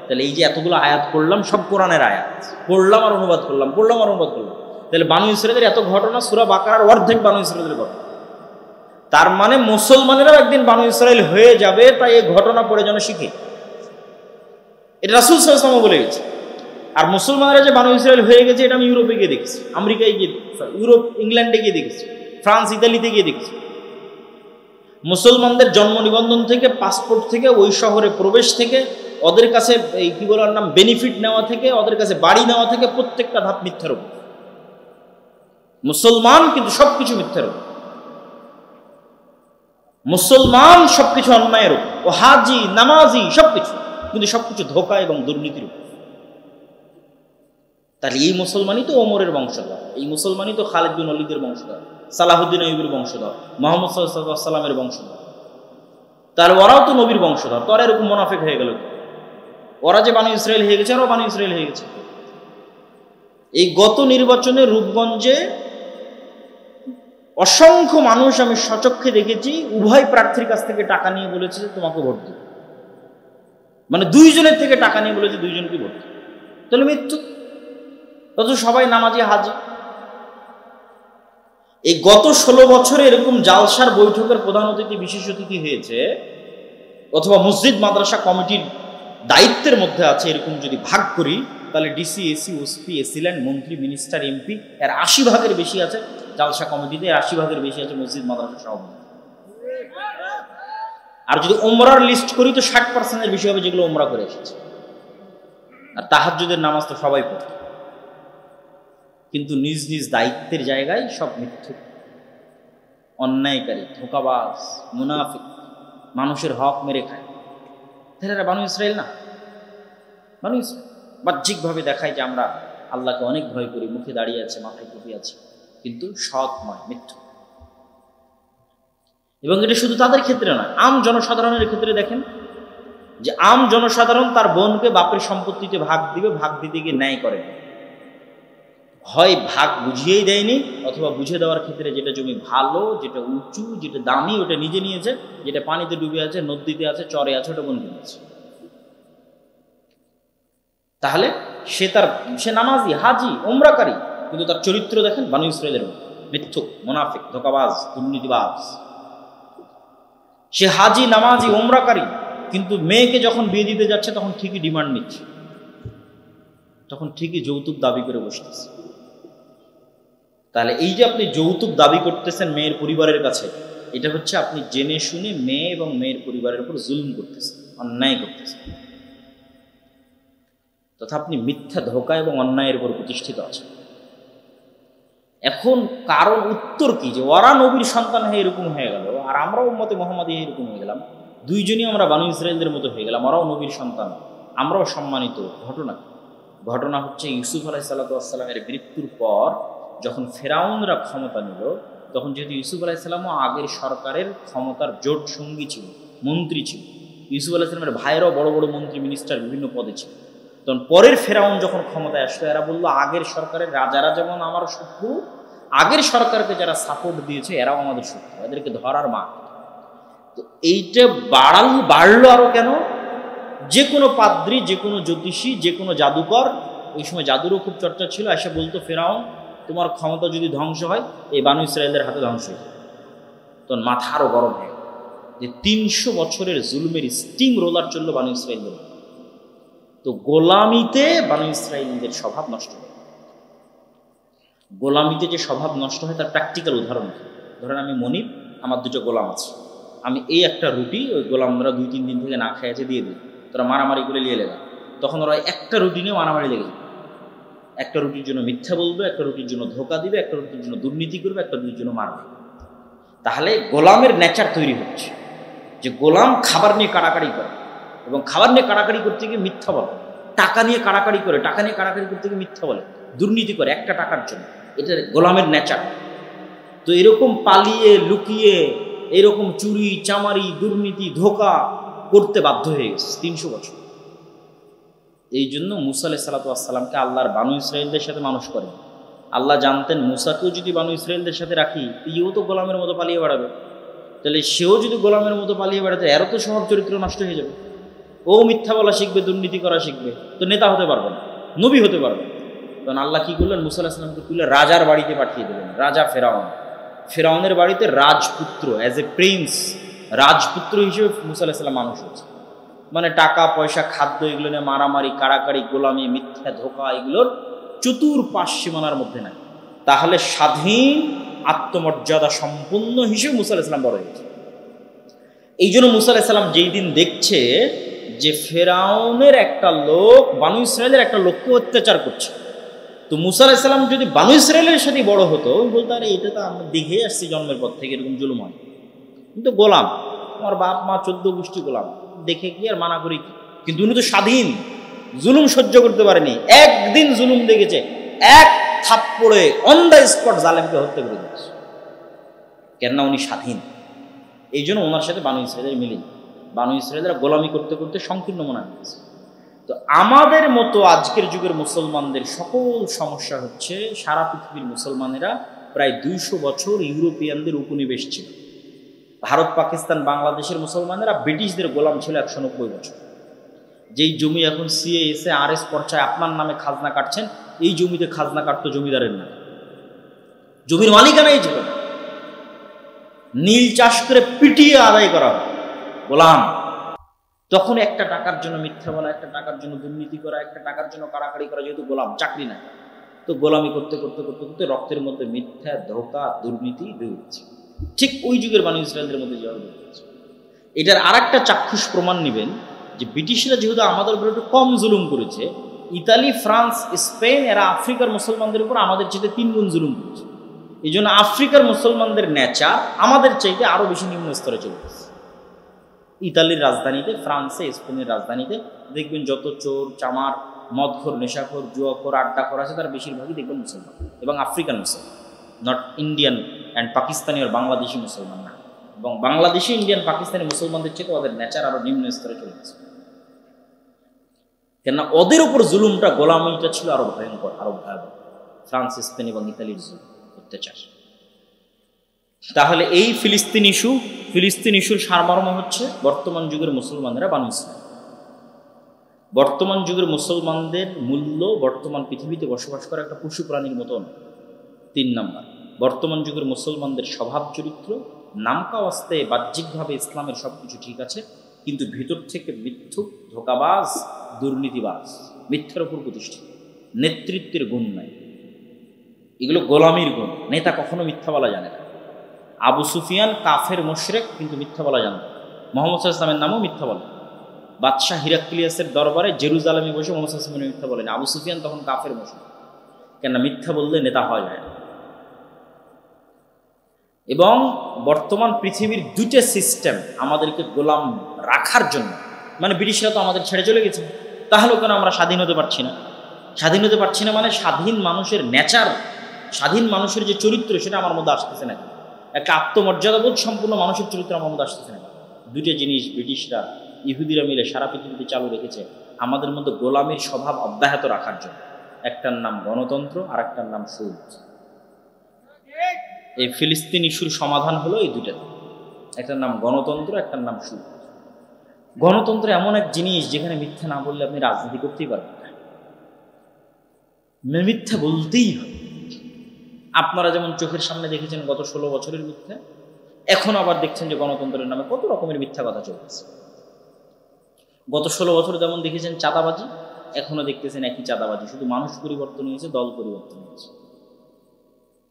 তাহলে এই যে এতগুলো আয়াত পড়লাম, সব কোরআনের আয়াত, পড়লাম আর অনুবাদ করলাম, পড়লাম আর অনুবাদ করলাম। তাহলে বানু ইসরাইলের এত ঘটনা, সূরা বাকারার অর্ধেক বানু ইসরাইলের ঘটনা। তার মানে মুসলমানেরাও একদিন বানু ইসরাইল হয়ে যাবে, তাই এই ঘটনা পড়ে যেন শিখে। এটা রাসূল সাল্লাল্লাহু আলাইহি ওয়াসাল্লাম বলে গেছে। আর মুসলমানরা যে বানু ইসরাইল হয়ে গেছে, এটা আমি ইউরোপে গিয়ে দেখেছি, আমেরিকায় গিয়ে, ইউরোপ, ইংল্যান্ডে গিয়ে দেখেছি, ফ্রান্স, ইতালিতে গিয়ে দেখেছি। মুসলমানদের জন্ম নিবন্ধন থেকে, পাসপোর্ট থেকে, ওই শহরে প্রবেশ থেকে, ওদের কাছে এই কি বলার নাম বেনিফিট নেওয়া থেকে, ওদের কাছে বাড়ি নেওয়া থেকে, প্রত্যেকটা ধাপ মিথ্যার উপর। মুসলমান কিন্তু সবকিছু মিথ্যার উপর, মুসলমান সবকিছু অন্যায়ের উপর, ও হাজি, নামাজি, সবকিছু, কিন্তু সবকিছু ধোঁকা এবং দুর্নীতির উপর। তাহলে এই মুসলমানই তো ওমরের বংশধর, এই মুসলমানই তো খালিদ বিন ওয়ালিদের বংশধর, সালাহুদ্দিন আইয়ুবীর বংশধর, মুহাম্মদ সাল্লাল্লাহু আলাইহি ওয়াসাল্লামের বংশধর। তাহলে ওরাও তো নবীর বংশধর, তো ওরা এরকম মুনাফিক হয়ে গেল? ওরা যে বানু ইসরাইল হয়ে গেছে, ওরাও বানু ইসরাইল হয়ে গেছে। এই গত নির্বাচনে রূপগঞ্জে অসংখ্য মানুষ আমি সচক্ষে দেখেছি, উভয় প্রার্থীর কাছ থেকে টাকা নিয়ে বলেছে যে তোমাকে ভোট দিই, মানে 2 জনের থেকে টাকা নিয়ে বলেছে 2 জনকে ভোট দিই। তাহলে মৃত্যু, অথচ সবাই নামাজি, হাজি। এই গত 16 বছরে এরকম জালসার বৈঠকের প্রধান অতিথি, বিশেষ অতিথি হয়েছে, অথবা মসজিদ মাদ্রাসা কমিটির দায়িত্বের মধ্যে আছে, এরকম যদি ভাগ করি, তাহলে ডিসি, এসি, ওসপি, এসিল্যান্ড, মন্ত্রী, মিনিস্টার, এমপি, এর 80 ভাগের বেশি আছে জালসা কমিটিতে, 80 ভাগের বেশি আছে মসজিদ মাদ্রাসা সভাপতি। আর যদি ওমরার লিস্ট করি তো 60% বেশি হবে যেগুলো ওমরা করে এসেছে। আর তাহাজ্জুদের নামাজ তো সবাই পড়ে, কিন্তু নিজ নিজ দায়িত্বের জায়গায় সব মিথ্যুক, অন্যায়কারী, ধোঁকাবাজ, মুনাফিক, মানুষের হক মেরে খায়। তাহলে এরা বানু ইসরাইল না? বানু ইসরাইল বাহ্যিকভাবে দেখায় যে আমরা আল্লাহকে অনেক ভয় করি, মুখে দাঁড়িয়ে আছে, মাথায় টুপি আছে, কিন্তু সৎ নয়, মিথ্যুক। এবং এটা শুধু তাদের ক্ষেত্রে নয়, আম জনসাধারণের ক্ষেত্রে দেখেন, যে আম জনসাধারণ তার বোনকে বাপের সম্পত্তিতে ভাগ দিবে, ভাগ দিতে গিয়ে ন্যায় করে, হয় ভাগ বুঝিয়েই দেয়নি, অথবা বুঝে দেওয়ার ক্ষেত্রে যেটা জমি ভালো, যেটা উঁচু, যেটা দামি ওটা নিজে নিয়েছে, যেটা পানিতে ডুবে আছে, নদীতে আছে, চরে আছে, ওটা বোন কিনেছে। তাহলে সে নামাজি, হাজি, উমরাকারী, কিন্তু তার চরিত্র দেখেন বানু ইসরাইলের মিথ্যুক, মুনাফিক, ধোঁকাবাজ, দুর্নীতিবাজ। সে হাজি, নামাজি, উমরাকারী, কিন্তু মেয়েকে যখন বিয়ে দিতে যাচ্ছে তখন ঠিকই ডিমান্ড নিচ্ছে, তখন ঠিকই যৌতুক দাবি করে বসতেছে। তাহলে এই যে আপনি যৌতুক দাবি করতেছেন মেয়ের পরিবারের কাছে, এটা হচ্ছে আপনি জেনে শুনে মেয়ে এবং মেয়ের পরিবারের উপর জুলুম করতেছেন, অন্যায় করতেছেন, তথা আপনি মিথ্যা, ধোঁকা এবং অন্যায়ের উপর প্রতিষ্ঠিত আছেন। এখন কারণ উত্তর কি, যে ওরা নবীর সন্তান হয়ে এরকম হয়ে গেল, আর আমরাও উম্মতে মুহাম্মাদি এরকম হয়ে গেলাম, দুইজনই আমরা বানু ইসরাইলদের মতো হয়ে গেলাম, ওরাও নবীর সন্তান, আমরাও সম্মানিত। ঘটনা হচ্ছে ইউসুফ আলাইহিসসালামের মৃত্যুর পর যখন ফেরাউনরা ক্ষমতা নিল, তখন যেহেতু ইউসুফ আলাইহিসসালামও আগের সরকারের ক্ষমতার জোট সঙ্গী ছিল, মন্ত্রী ছিল, ইউসুফ আলাইহিসসালামের ভাইয়েরাও বড় বড় মন্ত্রী, মিনিস্টার, বিভিন্ন পদে ছিল। তখন পরের ফেরাউন যখন ক্ষমতায় আসলো, এরা বললো আগের সরকারের রাজারা যেমন আমার শত্রু, আগের সরকারকে যারা সাপোর্ট দিয়েছে এরাও আমাদের শত্রু, এদেরকে ধরার মা। তো এইটা বাড়লো আরো কেন? যে কোনো পাদ্রী, যে কোনো জ্যোতিষী, যে কোনো জাদুকর, ওই সময় জাদুরও খুব চর্চা ছিল, এসে বলতো ফেরাউন তোমার ক্ষমতা যদি ধ্বংস হয় এই বানু ইসরায়েলদের হাতে ধ্বংস হয়ে যায়। তখন মাথা আরো গরম হয়ে গেল যে 300 বছরের জুলুমের স্টিং রোলার চললো বানু ইসরায়েলদের। তো গোলামিতে বানু ইসরায়েলদের স্বভাব নষ্ট হয়। গোলামিতে যে স্বভাব নষ্ট হয় তার প্র্যাকটিক্যাল উদাহরণ, ধরেন আমি মনিব, আমার দুটো গোলাম আছে, আমি এই একটা রুটি ওই গোলামরা 2-3 দিন থেকে না খেয়েছে দিয়ে দিই, তোরা মারামারি করে নিয়ে লেগা, তখন ওরা একটা রুটি নিয়ে মারামারি লেগে যাবে। একটা রুটির জন্য মিথ্যা বলবে, একটা রুটির জন্য ধোঁকা দিবে, একটা রুটির জন্য দুর্নীতি করবে, একটা রুটির জন্য মারবে। তাহলে গোলামের নেচার তৈরি হচ্ছে যে গোলাম খাবার নিয়ে কাড়াকাড়ি করে, এবং খাবার নিয়ে কাড়াকাড়ি করতে গিয়ে মিথ্যা বলে, টাকা নিয়ে কাড়াকাড়ি করে, টাকা নিয়ে কাড়াকাড়ি করতে গিয়ে মিথ্যা বলে, দুর্নীতি করে একটা টাকার জন্য। এটা গোলামের নেচার। তো এরকম পালিয়ে লুকিয়ে এরকম চুরি চামারি দুর্নীতি ধোঁকা করতে বাধ্য হয়ে গেছে 300 বছর। এই জন্য মুসা আলাইহিস সালাতু ওয়াস সালামকে আল্লাহর বানু ইসরাইলদের সাথে মানুষ করেন। আল্লাহ জানতেন মুসাকেও যদি বানু ইসরাইলদের সাথে রাখি, ইও তো গোলামের মতো পালিয়ে বেড়াবে, তাহলে সেও যদি গোলামের মতো পালিয়ে বেড়াতে, এরও তো স্বভাব চরিত্র নষ্ট হয়ে যাবে। ও মিথ্যা বলা শিখবে, দুর্নীতি করা শিখবে, তো নেতা হতে পারবে না, নবী হতে পারবে। তখন আল্লাহ কি করলেন, মুসা আলাইহিস সালামকে তুলে রাজার বাড়িতে পাঠিয়ে দিলেন। রাজা ফেরাউন, ফেরাউনের বাড়িতে রাজপুত্র, অ্যাজ এ প্রিন্স, রাজপুত্র হিসেবে মুসা আলাইহিস সালাম মানুষ হচ্ছে। মানে টাকা পয়সা, খাদ্য, এগুলো নিয়ে মারামারি, কাড়াকাড়ি, গোলামি, মিথ্যা, ধোঁকা, এগুলোর চতুর্পাশ সীমানার মধ্যে নাই। তাহলে স্বাধীন আত্মমর্যাদা সম্পন্ন হিসেবে মুসা আলাইহিস সালাম বড় হয়েছে। এই জন্য মুসা আলাইহিস সালাম যেই দিন দেখছে যে ফেরাউনের একটা লোক বানু ইসরায়েলের একটা লোককে অত্যাচার করছে, তো মুসা আলাইহিস সালাম যদি বানু ইসরায়েলের সাথে বড় হতো, বলতো আরে এটা তো আমরা দেখে আসছি জন্মের পর থেকে এরকম জুলুম হয়, কিন্তু গোলাম, আমার বাপ মা 14 গোষ্ঠী গোলাম, দেখে কি আর মানা করি কি? কিন্তু উনি তো স্বাধীন, জুলুম সহ্য করতে পারেনি, একদিন জুলুম দেখেছে, এক থাপ্পড়ে অন দ্য স্পট জালেমকে হত্যা করে দিয়েছে। কেননা উনি স্বাধীন। এই জন্য ওনার সাথে বানু ইসরায়েলের মিলে, বানু ইসরায়েলরা গোলামি করতে করতে সংকীর্ণ মনে হয়েছে। তো আমাদের মতো আজকের যুগের মুসলমানদের সকল সমস্যা হচ্ছে, সারা পৃথিবীর মুসলমানেরা প্রায় 200 বছর ইউরোপিয়ানদের উপনিবেশ ছিল। ভারত, পাকিস্তান, বাংলাদেশের মুসলমানেরা ব্রিটিশদের গোলাম ছিল 190 বছর। যেই জমি এখন সিএএসএ আরএস পর্চায় আপনার নামে খাজনা কাটছেন, এই জমিতে খাজনা কাটতো জমিদারের নামে, জমির মালিকানাই ছিল না। নীল চাষ করে পিটিয়ে আদায় করা গোলাম। তখন একটা টাকার জন্য মিথ্যা বলা, একটা টাকার জন্য দুর্নীতি করা, একটা টাকার জন্য কাড়াকাড়ি করা, যেহেতু গোলাম, চাকরি না, তো গোলামি করতে করতে করতে করতে রক্তের মধ্যে মিথ্যা, ধোঁকা, দুর্নীতি বেরিয়েছে। ঠিক ওই যুগের বানু ইসরায়েলদের মধ্যে যেভাবে বেরিয়েছে। এটার আর একটা চাক্ষুষ প্রমাণ নেবেন যে ব্রিটিশরা যেহেতু আমাদের উপর একটু কম জুলুম করেছে, ইতালি, ফ্রান্স, স্পেন, এরা আফ্রিকার মুসলমানদের উপর আমাদের চাইতে 3 গুণ জুলুম করেছে। এই জন্য আফ্রিকার মুসলমানদের নেচার আমাদের চাইতে আরো বেশি নিম্ন স্তরে চলে গেছে। ইতালির রাজধানীতে, ফ্রান্সে, স্পেনের রাজধানীতে দেখবেন যত চোর চামার, মদখোর, নেশাখোর, জুয়াখোর, আড্ডাখোর আছে, তার বেশিরভাগই দেখবেন মুসলমান এবং আফ্রিকান মুসলমান, নট ইন্ডিয়ান অ্যান্ড পাকিস্তানি আর বাংলাদেশি মুসলমান না। এবং বাংলাদেশি, ইন্ডিয়ান, পাকিস্তানি মুসলমানদের চেয়ে ওদের নেচার আরো নিম্ন স্তরে চলে গেছে। কেননা ওদের উপর জুলুমটা, গোলামিটা ছিল আরো ভয়ঙ্কর, আরো ভয়াবহ। ফ্রান্স, স্পেন এবং ইতালির জুলুম, অত্যাচার। তাহলে এই ফিলিস্তিন ইস্যুর সারমর্ম হচ্ছে বর্তমান যুগের মুসলমানরা বানু ইসরাইল। বর্তমান যুগের মুসলমানদের মূল্য বর্তমান পৃথিবীতে বসবাস করা একটা পশু প্রাণীর মতো নয়। 3 নাম্বার, বর্তমান যুগের মুসলমানদের স্বভাব চরিত্র নামকাওয়াস্তে বাহ্যিকভাবে ইসলামের সবকিছু ঠিক আছে, কিন্তু ভিতর থেকে মিথ্যুক, ধোঁকাবাজ, দুর্নীতিবাজ, মিথ্যার উপর প্রতিষ্ঠিত, নেতৃত্বের গুণ নাই। এগুলো গোলামির গুণ। নেতা কখনো মিথ্যা বলা জানে না। আবু সুফিয়ান কাফের মুশরিক, কিন্তু মিথ্যা বলা জানত। মুহাম্মদ সাল্লাল্লাহু আলাইহি ওয়াসাল্লামের নামও মিথ্যা বলে। বাদশাহ হিরাক্লিয়াসের দরবারে জেরুজালেমে বসে মুহাম্মদ সাল্লাল্লাহু আলাইহি ওয়াসাল্লাম মিথ্যা বলেন। আবু সুফিয়ান তখন কাফের মুশরিক, কেন মিথ্যা বললে নেতা হওয়া যায় না। এবং বর্তমান পৃথিবীর 2টা সিস্টেম আমাদেরকে গোলাম রাখার জন্য, মানে ব্রিটিশরা তো আমাদের ছেড়ে চলে গেছে, তাহলেও কেন আমরা স্বাধীন হতে পারছি না? স্বাধীন হতে পারছি না মানে স্বাধীন মানুষের নেচার, স্বাধীন মানুষের যে চরিত্র সেটা আমার মধ্যে আসতেছে না। একটা আত্মমর্যাদাবোধ সম্পূর্ণ মানুষের চরিত্র আমার মধ্যে আসতেছে না। 2টা জিনিস ব্রিটিশরা, ইহুদিরা মিলে সারা পৃথিবীতে চালু রেখেছে আমাদের মধ্যে গোলামীর স্বভাব অব্যাহত রাখার জন্য। একটার নাম গণতন্ত্র, আর একটার নাম সুদ। এই ফিলিস্তিন ইস্যুর সমাধান হলো এই 2টাতে, একটার নাম গণতন্ত্র, একটার নাম সুদ। গণতন্ত্র এমন এক জিনিস যেখানে মিথ্যা না বললে আপনি রাজনীতি করতেই পারবেন না, মিথ্যা বলতেই হবে। আপনারা যেমন চোখের সামনে দেখেছেন গত 16 বছরের মিথ্যা, এখন আবার দেখছেন যে গণতন্ত্রের নামে কত রকমের মিথ্যা কথা চলতেছে। গত 16 বছর যেমন দেখেছেন চাঁদাবাজি, এখনো দেখতেছেন একই চাঁদাবাজি, শুধু মানুষ পরিবর্তন হয়েছে, দল পরিবর্তন হয়েছে,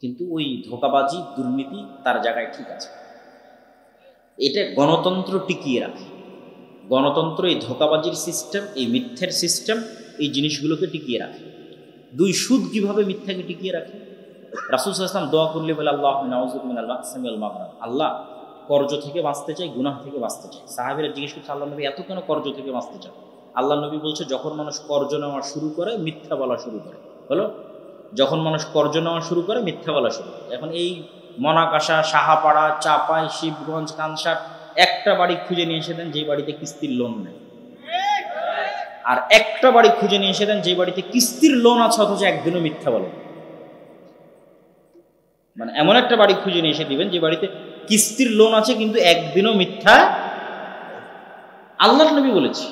কিন্তু ওই ধোঁকাবাজি, দুর্নীতি তার জায়গায় ঠিক আছে। এটা গণতন্ত্র টিকিয়ে রাখে। গণতন্ত্র এই ধোঁকাবাজির সিস্টেম, এই মিথ্যের সিস্টেম, এই জিনিসগুলোকে টিকিয়ে রাখে। 2, সুদ কিভাবে মিথ্যাকে টিকিয়ে রাখে? রাসূল সাল্লাল্লাহু আলাইহি ওয়াসাল্লাম দোয়া করলে বলে, আল্লাহুম্মা নাউযুবিকা মিনাল মাকসামি ওয়াল মাগরাম, আল্লাহ কর্জ থেকে বাঁচতে চাই, গুনাহ থেকে বাঁচতে চাই। সাহাবীরা জিজ্ঞেস করছে, আল্লাহ নবী এত কেন কর্জ থেকে বাঁচতে চান? আল্লাহ নবী বলছে, যখন মানুষ কর্জ নেওয়া শুরু করে মিথ্যা বলা শুরু করে। হলো, যখন মানুষ কর্জ নেওয়া শুরু করে মিথ্যা বলা শুরু করে। এখন এই মনাকাশা, সাহাপাড়া, চাপাই, শিবগঞ্জ, কানসার একটা বাড়ি খুঁজে নিয়ে এসে দেন যে বাড়িতে কিস্তির লোন নেই, আর একটা বাড়ি খুঁজে নিয়ে এসে দেন যে বাড়িতে কিস্তির লোন আছে অথচ একদিনও মিথ্যা বলে। মানে এমন একটা বাড়ি খুঁজে নিয়ে এসে দিবেন যে বাড়িতে কিস্তির লোন আছে কিন্তু একদিনও মিথ্যা। আল্লাহ নবী বলেছে,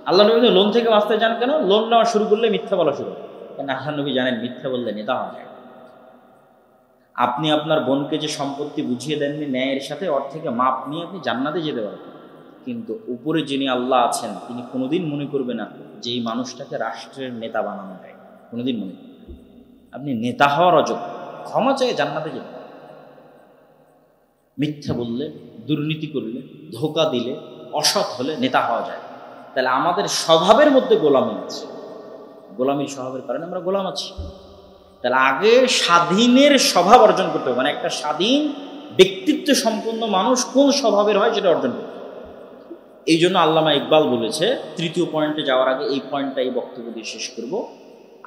আল্লাহ নবী লোন থেকে বাঁচতে চান কেন? লোন নেওয়া শুরু করলে মিথ্যা বলা শুরু করে। কেন আল্লাহ নবী জানেন মিথ্যা বললে নেতা হওয়া যায়। আপনি আপনার বোনকে যে সম্পত্তি বুঝিয়ে দেননি ন্যায়ের সাথে, ওর থেকে মাপ নিয়ে আপনি জান্নাতে যেতে পারবেন, কিন্তু উপরে যিনি আল্লাহ আছেন তিনি কোনোদিন মনে করবে না যে এই মানুষটাকে রাষ্ট্রের নেতা বানানো যায়। কোনোদিন মনে করবেন আপনি নেতা হওয়ার অযোগ্য, ক্ষমা চাই জান্নাতে যেতে পারবেন। মিথ্যা বললে, দুর্নীতি করলে, ধোঁকা দিলে, অসৎ হলে নেতা হওয়া যায়। তাহলে আমাদের স্বভাবের মধ্যে গোলামি আছে, গোলামির স্বভাবের কারণে আমরা গোলাম আছি। তাহলে আগে স্বাধীনের স্বভাব অর্জন করতে হবে, মানে একটা স্বাধীন ব্যক্তিত্ব সম্পন্ন মানুষ কোন স্বভাবের হয় সেটা অর্জন করতে হবে। এই জন্য আল্লামা ইকবাল বলেছে, 3য় পয়েন্টে যাওয়ার আগে এই পয়েন্টটা এই বক্তব্য দিয়ে শেষ করব।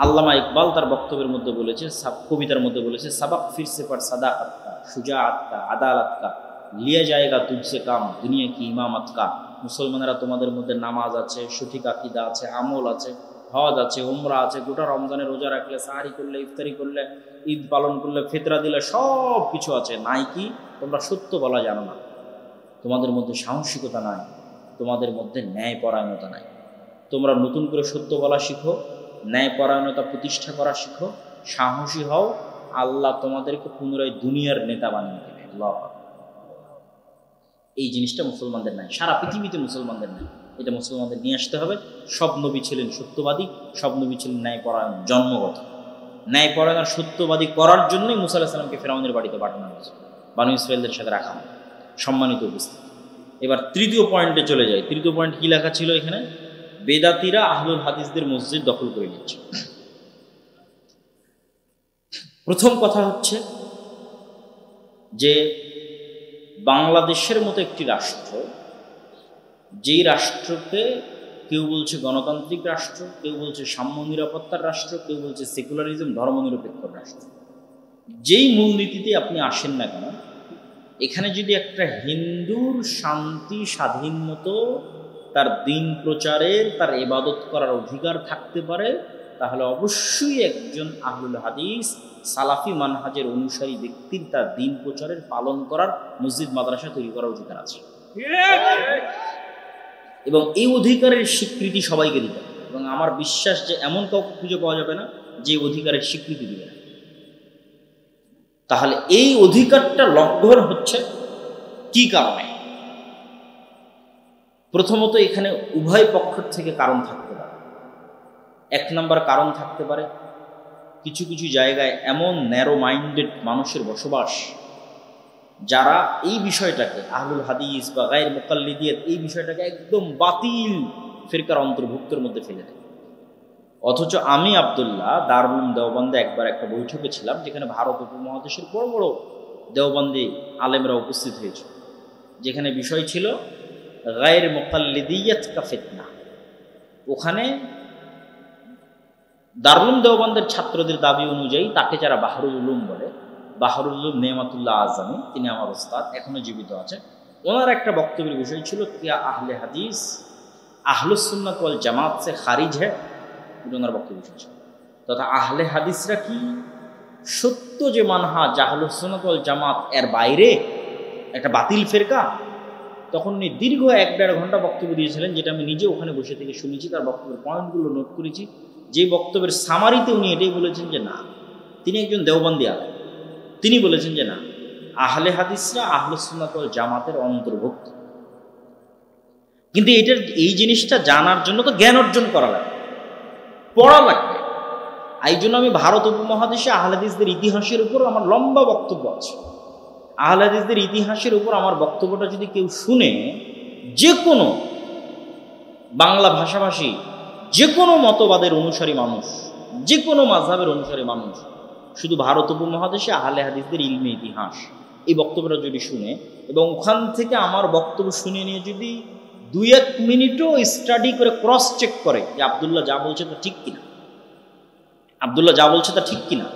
আল্লামা ইকবাল তার বক্তব্যের মধ্যে বলেছে, কবিতার মধ্যে বলেছে, সাবাক ফিরসে পর সাদাকাত কা, শুজাআত কা, আদালত কা, লিয়া জায়েগা তুঝসে কাম, দুনিয়া কি ইমামত কা। মুসলমানেরা তোমাদের মধ্যে নামাজ আছে, সঠিক আকীদা আছে, আমল আছে, হজ আছে, উমরা আছে, গোটা রমজানের রোজা রাখলে, সাহারি করলে, ইফতারি করলে, ঈদ পালন করলে, ফিতরা দিলে, সব কিছু আছে। নাই কি তোমরা সত্য বলা জানো না, তোমাদের মধ্যে সাহসিকতা নাই, তোমাদের মধ্যে ন্যায়পরায়ণতা নাই। তোমরা নতুন করে সত্য বলা শিখো, ন্যায়পরায়ণতা প্রতিষ্ঠা করা শিখো, সাহসী হও, আল্লাহ তোমাদেরকে পুনরায় দুনিয়ার নেতা বানিয়ে দেবে। আল্লাহ, এই জিনিসটা মুসলমানদের নাই, সারা পৃথিবীতে মুসলমানদের নাই। এটা মুসলমানদের নিয়ে আসতে হবে। সব নবী ছিলেন সত্যবাদী, সব নবী ছিলেন ন্যায়পরায়ণ, জন্মগত ন্যায়পরায়ণ আর সত্যবাদী করার জন্যই মুসা আলাইহিস সালামকে ফিরআউনের বাড়িতে পাঠানো হয়েছে, বানু ইসরাঈলদের সাথে রাখা হয়। সম্মানিত উপস্থিতি, এবার 3য় পয়েন্টে চলে যায়। 3য় পয়েন্ট কি লেখা ছিল এখানে? বেদাতীরা আহলুল হাদিসদের মসজিদ দখল করে নিচ্ছে। প্রথম কথা হচ্ছে যে বাংলাদেশের মতো একটি রাষ্ট্র, যেই রাষ্ট্রকে কেউ বলছে গণতান্ত্রিক রাষ্ট্র, কেউ বলছে সাম্য নিরাপত্তার রাষ্ট্র, কেউ বলছে সেকুলারিজম, ধর্মনিরপেক্ষ রাষ্ট্র, যেই মূলনীতিতে আপনি আসেন না কেন, এখানে যদি একটা হিন্দুর শান্তি স্বাধীন মতো তার দিন প্রচারের, তার ইবাদত করার অধিকার থাকতে পারে, তাহলে অবশ্যই একজন আহলুল হাদিস সালাফি মানহাজের অনুসারী ব্যক্তির তার দিন প্রচারের, পালন করার, মসজিদ মাদ্রাসা তৈরি করার অধিকার আছে। এবং এই অধিকারের স্বীকৃতি সবাইকে দিতে হবে। এবং আমার বিশ্বাস যে এমন কাউকে খুঁজে পাওয়া যাবে না যে অধিকারের স্বীকৃতি দিবে না। তাহলে এই অধিকারটা লঙ্ঘন হচ্ছে কি কারণে? প্রথমত এখানে উভয় পক্ষের থেকে কারণ থাকতে পারে। এক নম্বর কারণ থাকতে পারে, কিছু কিছু জায়গায় এমন ন্যারো মাইন্ডেড মানুষের বসবাস, যারা এই বিষয়টাকে আহলুল হাদিস বা গায়ের মুকাল্লিদিয়াত এই বিষয়টাকে একদম বাতিল ফিরকার অন্তর্ভুক্তের মধ্যে ফেলে দেয়। অথচ আমি আব্দুল্লাহ দারুল উলুম দেওবন্দে একবার একটা বৈঠকে ছিলাম, যেখানে ভারত উপমহাদেশের বড় বড় দেওবন্দি আলেমরা উপস্থিত হয়েছে, যেখানে বিষয় ছিল গায়ের মুকাল্লিদিয়াত কা ফিতনা। ওখানে দারুল উলুম দেওবন্দের ছাত্রদের দাবি অনুযায়ী তাকে যারা বাহরুল উলুম বলে, বাহরুল উলুম নেমাতুল্লাহ আজমি, তিনি আমার ওস্তাদ, এখনো জীবিত আছে, ওনার একটা বক্তব্যের বিষয় ছিল কিয়া আহলে হাদিস আহলুস সুন্নাত ওয়াল জামাত সে খারিজ হ্যায়, ওনার বক্তব্য বিষয় ছিল। তথা আহলে হাদিসরা কি সত্য যে মানহাজ আহলুস সুন্নাত ওয়াল জামাত এর বাইরে একটা বাতিল ফেরকা? তখন উনি দীর্ঘ 1-1.5 ঘন্টা বক্তব্য দিয়েছিলেন, যেটা আমি নিজে ওখানে বসে থেকে শুনেছি, তার বক্তব্যের পয়েন্টগুলো নোট করেছি। যে বক্তব্যের সামারিতে উনি এটাই বলেছেন যে না, তিনি একজন দেওবন্দি আলেম, তিনি বলেছেন যে না, আহলে হাদিসরা আহলুস সুন্নাত ওয়াল জামাতের অন্তর্ভুক্ত। কিন্তু এই জিনিসটা জানার জন্য তো জ্ঞান অর্জন করা লাগবে, পড়া লাগবে। এই জন্য আমি ভারত উপমহাদেশে আহলে হাদিসদের ইতিহাসের উপর আমার লম্বা বক্তব্য আছে। আহলে হাদিসদের ইতিহাসের উপর আমার বক্তব্যটা যদি কেউ শুনে, যে কোনো বাংলা ভাষাভাষী যে কোনো মতবাদের অনুসারী মানুষ, যে কোনো মাযহাবের অনুসারী মানুষ, শুধু ভারত উপমহাদেশে আহলে হাদিসদের ইলমে ইতিহাস এই বক্তব্যটা যদি শুনে, এবং ওখান থেকে আমার বক্তব্য শুনে নিয়ে যদি 2-1 মিনিটও স্টাডি করে ক্রস চেক করে যে আব্দুল্লাহ যা বলছে তা ঠিক কিনা, আব্দুল্লাহ যা বলছে তা ঠিক কিনা,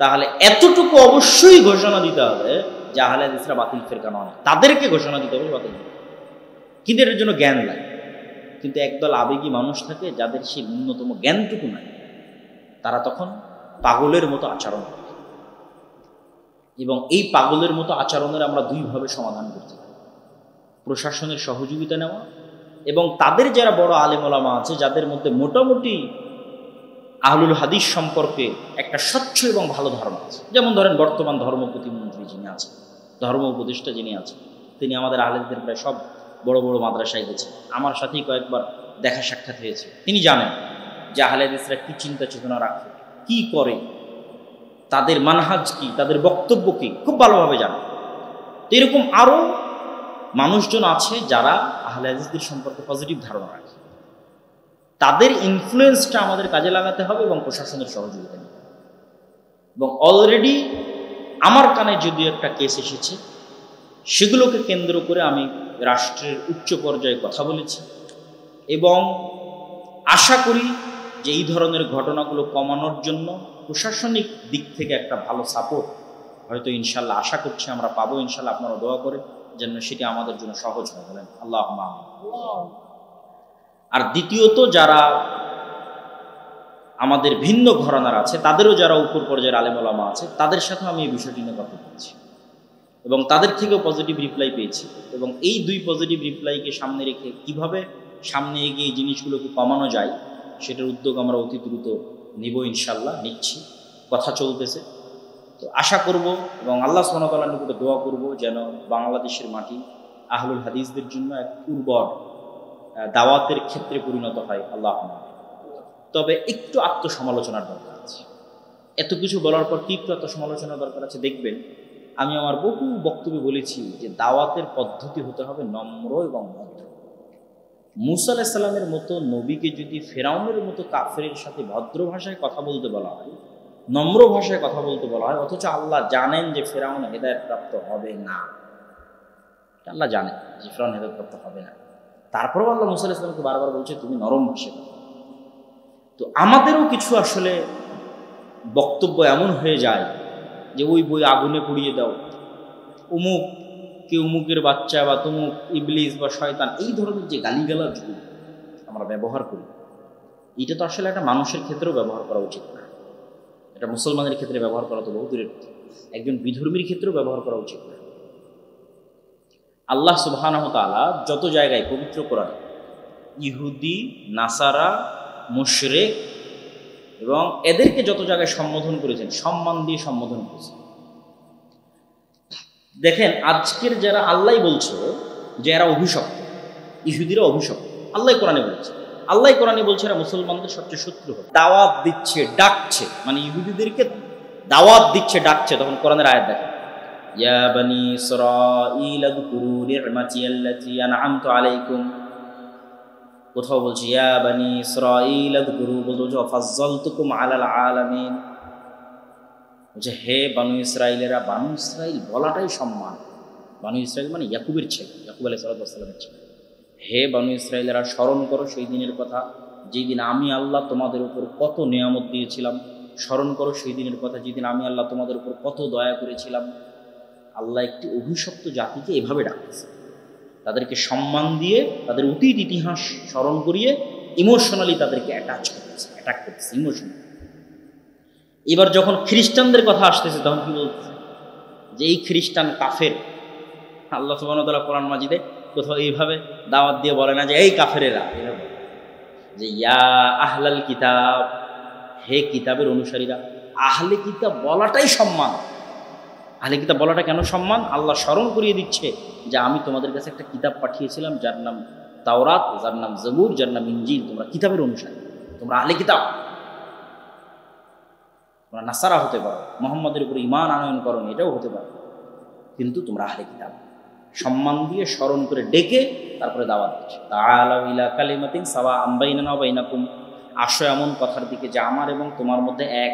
তাহলে এতটুকু অবশ্যই ঘোষণা দিতে হবে যে আহলে হাদিসরা বাতিল ফেরকা নয়, তাদেরকে ঘোষণা দিতে হবে বাতিল। কিন্তু এর জন্য জ্ঞান লাগে। কিন্তু একদল আবেগী মানুষ থাকে যাদের সেই ন্যূনতম জ্ঞানটুকু নাই, তারা তখন পাগলের মতো আচরণ করে। এবং এই পাগলের মতো আচরণের আমরা দুইভাবে সমাধান করতে পারি: প্রশাসনের সহযোগিতা নেওয়া, এবং তাদের যারা বড় আলেম ওলামা আছে, যাদের মধ্যে মোটামুটি আহলুল হাদিস সম্পর্কে একটা স্বচ্ছ এবং ভালো ধারণা আছে। যেমন ধরেন বর্তমান ধর্ম প্রতিমন্ত্রী যিনি আছেন, ধর্ম উপদেষ্টা যিনি আছেন, তিনি আমাদের আলেমদের প্রায় সব বড় বড় মাদ্রাসায় গেছেন, আমার সাথেই কয়েকবার দেখা সাক্ষাৎ হয়েছে। তিনি জানেন যে আহলে হাদিসরা কী চিন্তা চেতনা রাখে, কী করে, তাদের মানহাজ কি, তাদের বক্তব্য কি, খুব ভালোভাবে জানেন। তো এরকম আরও মানুষজন আছে যারা আহলে হাদিসদের সম্পর্কে পজিটিভ ধারণা রাখে। তাদের ইনফ্লুয়েন্সটা আমাদের কাজে লাগাতে হবে এবং প্রশাসনের সহযোগিতা নিতে হবে। এবং অলরেডি আমার কানে যদিও একটা কেস এসেছে, সেগুলোকে কেন্দ্র করে আমি রাষ্ট্রের উচ্চ পর্যায়ে কথা বলেছি, এবং আশা করি যে এই ধরনের ঘটনাগুলো কমানোর জন্য প্রশাসনিক দিক থেকে একটা ভালো সাপোর্ট হয়তো ইনশাল্লাহ আশা করছি আমরা পাবো। ইনশাল্লাহ আপনারা দোয়া করে যেন সেটি আমাদের জন্য সহজ হয়ে বলেন আল্লাহুম্মা আমিন। আর দ্বিতীয়ত, যারা আমাদের ভিন্ন ঘরানার আছে, তাদেরও যারা উপর পর্যায়ের আলেম ওলামা আছে, তাদের সাথে আমি এই বিষয়টি নিয়ে কথা বলছি এবং তাদের থেকেও পজিটিভ রিপ্লাই পেয়েছি। এবং এই 2 পজিটিভ রিপ্লাইকে সামনে রেখে কিভাবে সামনে এগিয়ে এই জিনিসগুলোকে কমানো যায় সেটার উদ্যোগ আমরা অতি দ্রুত নিব, ইনশাল্লাহ নিচ্ছি, কথা চলতেছে। তো আশা করব এবং আল্লাহ সুবহানাহু ওয়া তাআলার নিকটে দোয়া করব যেন বাংলাদেশের মাটি আহলুল হাদিসদের জন্য এক উর্বর দাওয়াতের ক্ষেত্রে পরিণত হয়। আল্লাহ। তবে একটু আত্মসমালোচনার দরকার আছে। এত কিছু বলার পর কি একটু আত্মসমালোচনার দরকার আছে? দেখবেন আমি আমার বহু বক্তব্যে বলেছি যে দাওয়াতের পদ্ধতি হতে হবে নম্র এবং ভদ্র। মুসা আলাইহিস সালামের মতো নবীকে যদি ফেরাউনের মতো কাফেরের সাথে ভদ্র ভাষায় কথা বলতে বলা হয়, নম্র ভাষায় কথা বলতে বলা হয়, অথচ আল্লাহ জানেন যে ফেরাউন হেদায়েতপ্রাপ্ত হবে না, আল্লাহ জানেন যে ফেরাউন হেদায়েতপ্রাপ্ত হবে না, তারপরেও আল্লাহ মুসা আলাইহিস সালামকে বারবার বলছে তুমি নরম ভাষায় কথা। তো আমাদেরও কিছু আসলে বক্তব্য এমন হয়ে যায় যে ওই বই আগুনে পুড়িয়ে দাও, অমুক কে উমুকের বাচ্চা বা তুমুক, ইবলিস বা শয়তান, এই ধরনের যে গালিগালাজ আমরা ব্যবহার করি, এটা তো আসলে একটা মানুষের ক্ষেত্রেও ব্যবহার করা উচিত না। এটা মুসলমানের ক্ষেত্রে ব্যবহার করা তো বহু দূরের কথা, একজন বিধর্মীর ক্ষেত্রেও ব্যবহার করা উচিত না। আল্লাহ সুবহানাহু ওয়া তাআলা যত জায়গায় পবিত্র কোরআনে ইহুদি, নাসারা, মুশরিক এবং এদেরকে যত জায়গায় সম্বোধন করেছেন, সম্মান দিয়ে সম্বোধন করেছেন। দেখেন আজকের যারা আল্লাহ বলছে যে এরা অভিশপ্ত, ইহুদিরা অভিশপ্ত, আল্লাহ কোরআনে বলছে, আল্লাহ কোরআনে বলছে এরা মুসলমানদের সবচেয়ে শত্রু হবে, দাওয়াত দিচ্ছে, ডাকছে, মানে ইহুদিদেরকে দাওয়াত দিচ্ছে, ডাকছে। তখন কোরআনের আয়াত দেখেন, ইয়া বানি ইসরাঈল আযকুরু নি'মাতি আল্লাতী আন'আমতু আলাইকুম। কোথাও বলছে ইয়া বানি ইসরাঈল আযকুরু, বলছে ফাজ্জালতুকুম আলাল আলামিন, বলছে হে বানু ইসরাইলেরা। বানু ইসরাইল বলাটাই সম্মান। বানু ইসরাইল মানে ইয়াকুবের ছেলে, ইয়াকুব আলাইহিস সালামের ছেলে। হে বানু ইসরাইলেরা, স্মরণ করো সেই দিনের কথা যেই দিন আমি আল্লাহ তোমাদের উপর কত নিয়ামত দিয়েছিলাম। স্মরণ করো সেই দিনের কথা যেদিন আমি আল্লাহ তোমাদের উপর কত দয়া করেছিলাম। আল্লাহ একটি অভিশপ্ত জাতিকে এভাবে ডাকতেছে, তাদেরকে সম্মান দিয়ে, তাদের অতীত ইতিহাস স্মরণ করিয়ে ইমোশনালি তাদেরকে অ্যাটাচ করতেছে ইমোশনালি। এবার যখন খ্রিস্টানদের কথা আসতেছে তখন কি বলতেছে, যে এই খ্রিস্টান কাফের। আল্লাহ সুবহানাহু ওয়া তাআলা কোরআন মাজিদে কোথাও এইভাবে দাওয়াত দিয়ে বলে না যে এই কাফেরেরা, যে ইয়া আহলাল কিতাব, হে কিতাবের অনুসারীরা। আহলে কিতাব বলাটাই সম্মান। আহলে কিতাব বলাটা কেন সম্মান? আল্লাহ স্মরণ করিয়ে দিচ্ছে যে আমি তোমাদের কাছে একটা কিতাব পাঠিয়েছিলাম যার নাম তাওরাত, যার নাম জবুর, যার নাম ইনজিল। তোমরা কিতাবের অনুসারী, তোমরা আহলে কিতাব। তোমরা নাসারা হতে পারো, মুহাম্মাদের উপর ঈমান আনয়ন করো, এটাও হতে পারো, কিন্তু তোমরা আহলে কিতাব। সম্মান দিয়ে স্মরণ করে ডেকে তারপরে দাওয়াত দিচ্ছে, তাআলাউ ইলা কালিমাতিন সাওয়াআন বাইনানা ওয়া বাইনাকুম, আসো এমন কথার দিকে যে আমার এবং তোমার মধ্যে এক।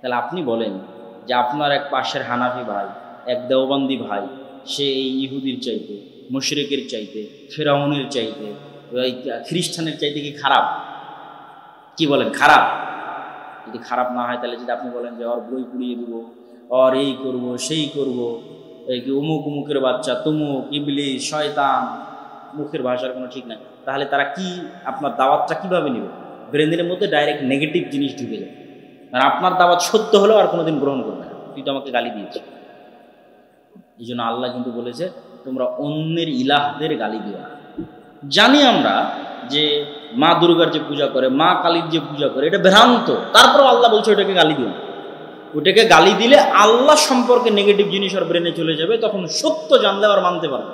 তাহলে আপনি বলেন যে আপনার এক পাশের হানাফি ভাই, এক দেওবন্দি ভাই, সে এই ইহুদির চাইতে, মুশরিকের চাইতে, ফিরআউনের চাইতে, ওই খ্রিস্টানের চাইতে কি খারাপ? কি বলেন, খারাপ? যদি খারাপ না হয় তাহলে যদি আপনি বলেন যে ওর বই পুড়িয়ে দিব, ওর এই করব, সেই করব, এই কি উমুক উমুকের বাচ্চা, তুমুক, ইবলিস, শয়তান, মুখের ভাষার কোনো ঠিক নাই, তাহলে তারা কি আপনার দাওয়াতটা কিভাবে নেবে? ব্রেনের মধ্যে ডাইরেক্ট নেগেটিভ জিনিস ঢুকে যায়। আর আপনার দাওয়াত সত্য হলেও আর কোনোদিন গ্রহণ করবে না, তুই তো আমাকে গালি দিয়েছিস। এই জন্য আল্লাহ কিন্তু বলেছে তোমরা অন্যের ইলাহদের গালি দিও না। জানি আমরা যে মা দুর্গার যে পূজা করে, মা কালীর যে পূজা করে, এটা ভ্রান্ত, তারপর আল্লাহ বলছে ওটাকে গালি দিও না। ওটাকে গালি দিলে আল্লাহ সম্পর্কে নেগেটিভ জিনিস আর ব্রেনে চলে যাবে, তখন সত্য জানলে আর মানতে পারবে।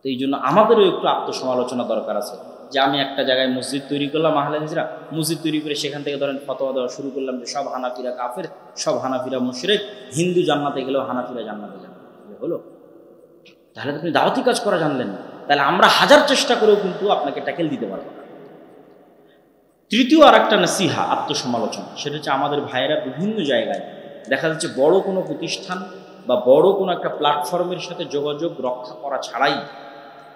তো এই জন্য আমাদেরও একটু আত্মসমালোচনা দরকার আছে, যে আমি একটা জায়গায় মসজিদ তৈরি করলাম, আহলে হাদিসরা মসজিদ তৈরি করে সেখান থেকে ধরেন ফতোয়া দেওয়া শুরু করলাম যে সব হানাফিরা কাফের, সব হানাফিরা মুশরিক, হিন্দু জান্নাতে গেলেও হানাফিরা জান্নাতে যাবে, হলো? তাহলে আপনি দাওয়াতি কাজ করা জানলেন না। তাহলে আমরা হাজার চেষ্টা করেও কিন্তু আপনাকে ট্যাকেল দিতে পারবো না। তৃতীয় আর একটা নসিহা, আত্মসমালোচনা, সেটা হচ্ছে আমাদের ভাইয়েরা বিভিন্ন জায়গায় দেখা যাচ্ছে বড় কোনো প্রতিষ্ঠান বা বড় কোনো একটা প্ল্যাটফর্মের সাথে যোগাযোগ রক্ষা করা ছাড়াই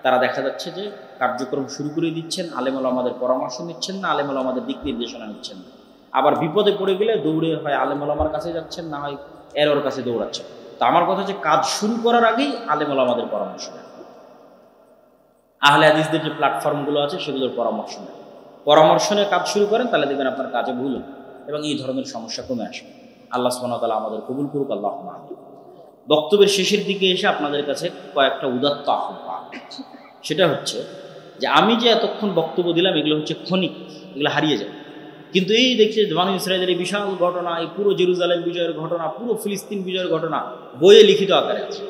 তারা দেখা যাচ্ছে যে কার্যক্রম শুরু করে দিচ্ছেন, আলেমুল আমাদের পরামর্শ নিচ্ছেন না, আলেমুল আমাদের দিক নির্দেশনা নিচ্ছেন না। আবার বিপদে পড়ে গেলে দৌড়ে হয় আলেমুল আমার কাছে যাচ্ছেন, না হয় এর কাছে দৌড়াচ্ছেন। তো আমার কথা হচ্ছে কাজ শুরু করার আগেই আলেমুল আমাদের পরামর্শ নেন, আহলে হাদিসদের যে প্ল্যাটফর্মগুলো আছে সেগুলোর পরামর্শ নেন। পরামর্শ নিয়ে কাজ শুরু করেন, তাহলে দেখবেন আপনার কাজে ভুল হবে এবং এই ধরনের সমস্যা কমে আসবে। আল্লাহ সুবহানাহু ওয়া তাআলা আমাদের কবুল করুক, আল্লাহুম্মা আমিন। বক্তব্যের শেষের দিকে এসে আপনাদের কাছে কয়েকটা উদাত্ত আহ্বান। সেটা হচ্ছে যে আমি যে এতক্ষণ বক্তব্য দিলাম এগুলো হচ্ছে ক্ষণিক, এগুলো হারিয়ে যায়। কিন্তু এই দেখছে বানু ইসরাঈলের এই বিশাল ঘটনা, এই পুরো জেরুজালেম বিজয়ের ঘটনা, পুরো ফিলিস্তিন বিজয়ের ঘটনা বইয়ে লিখিত আকারে আছে।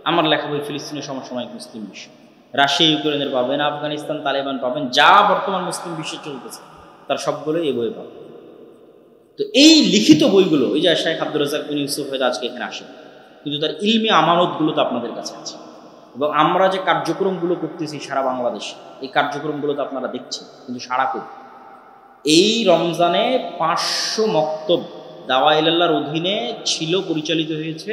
আমার লেখা বই ফিলিস্তিনের সমসাময়িক মুসলিম বিশ্ব, রাশিয়া ইউক্রেনের পাবেন, আফগানিস্তান তালেবান পাবেন, যা বর্তমান মুসলিম বিশ্বে চলতেছে তার সবগুলো এই বই পাবেন। তো এই লিখিত বইগুলো, ওই যে শেখ আব্দুর রাজ্জাক বিন ইউসুফ হয়তো আজকে এখানে আসেন, কিন্তু তার ইলমি আমানতগুলো তো আপনাদের কাছে আছে। এবং আমরা যে কার্যক্রমগুলো করতেছি সারা বাংলাদেশে, এই কার্যক্রমগুলো তো আপনারা দেখছেন, কিন্তু সারা করি। এই রমজানে 500 মক্তব দাওয়া ইলাল্লাহর অধীনে ছিল, পরিচালিত হয়েছে।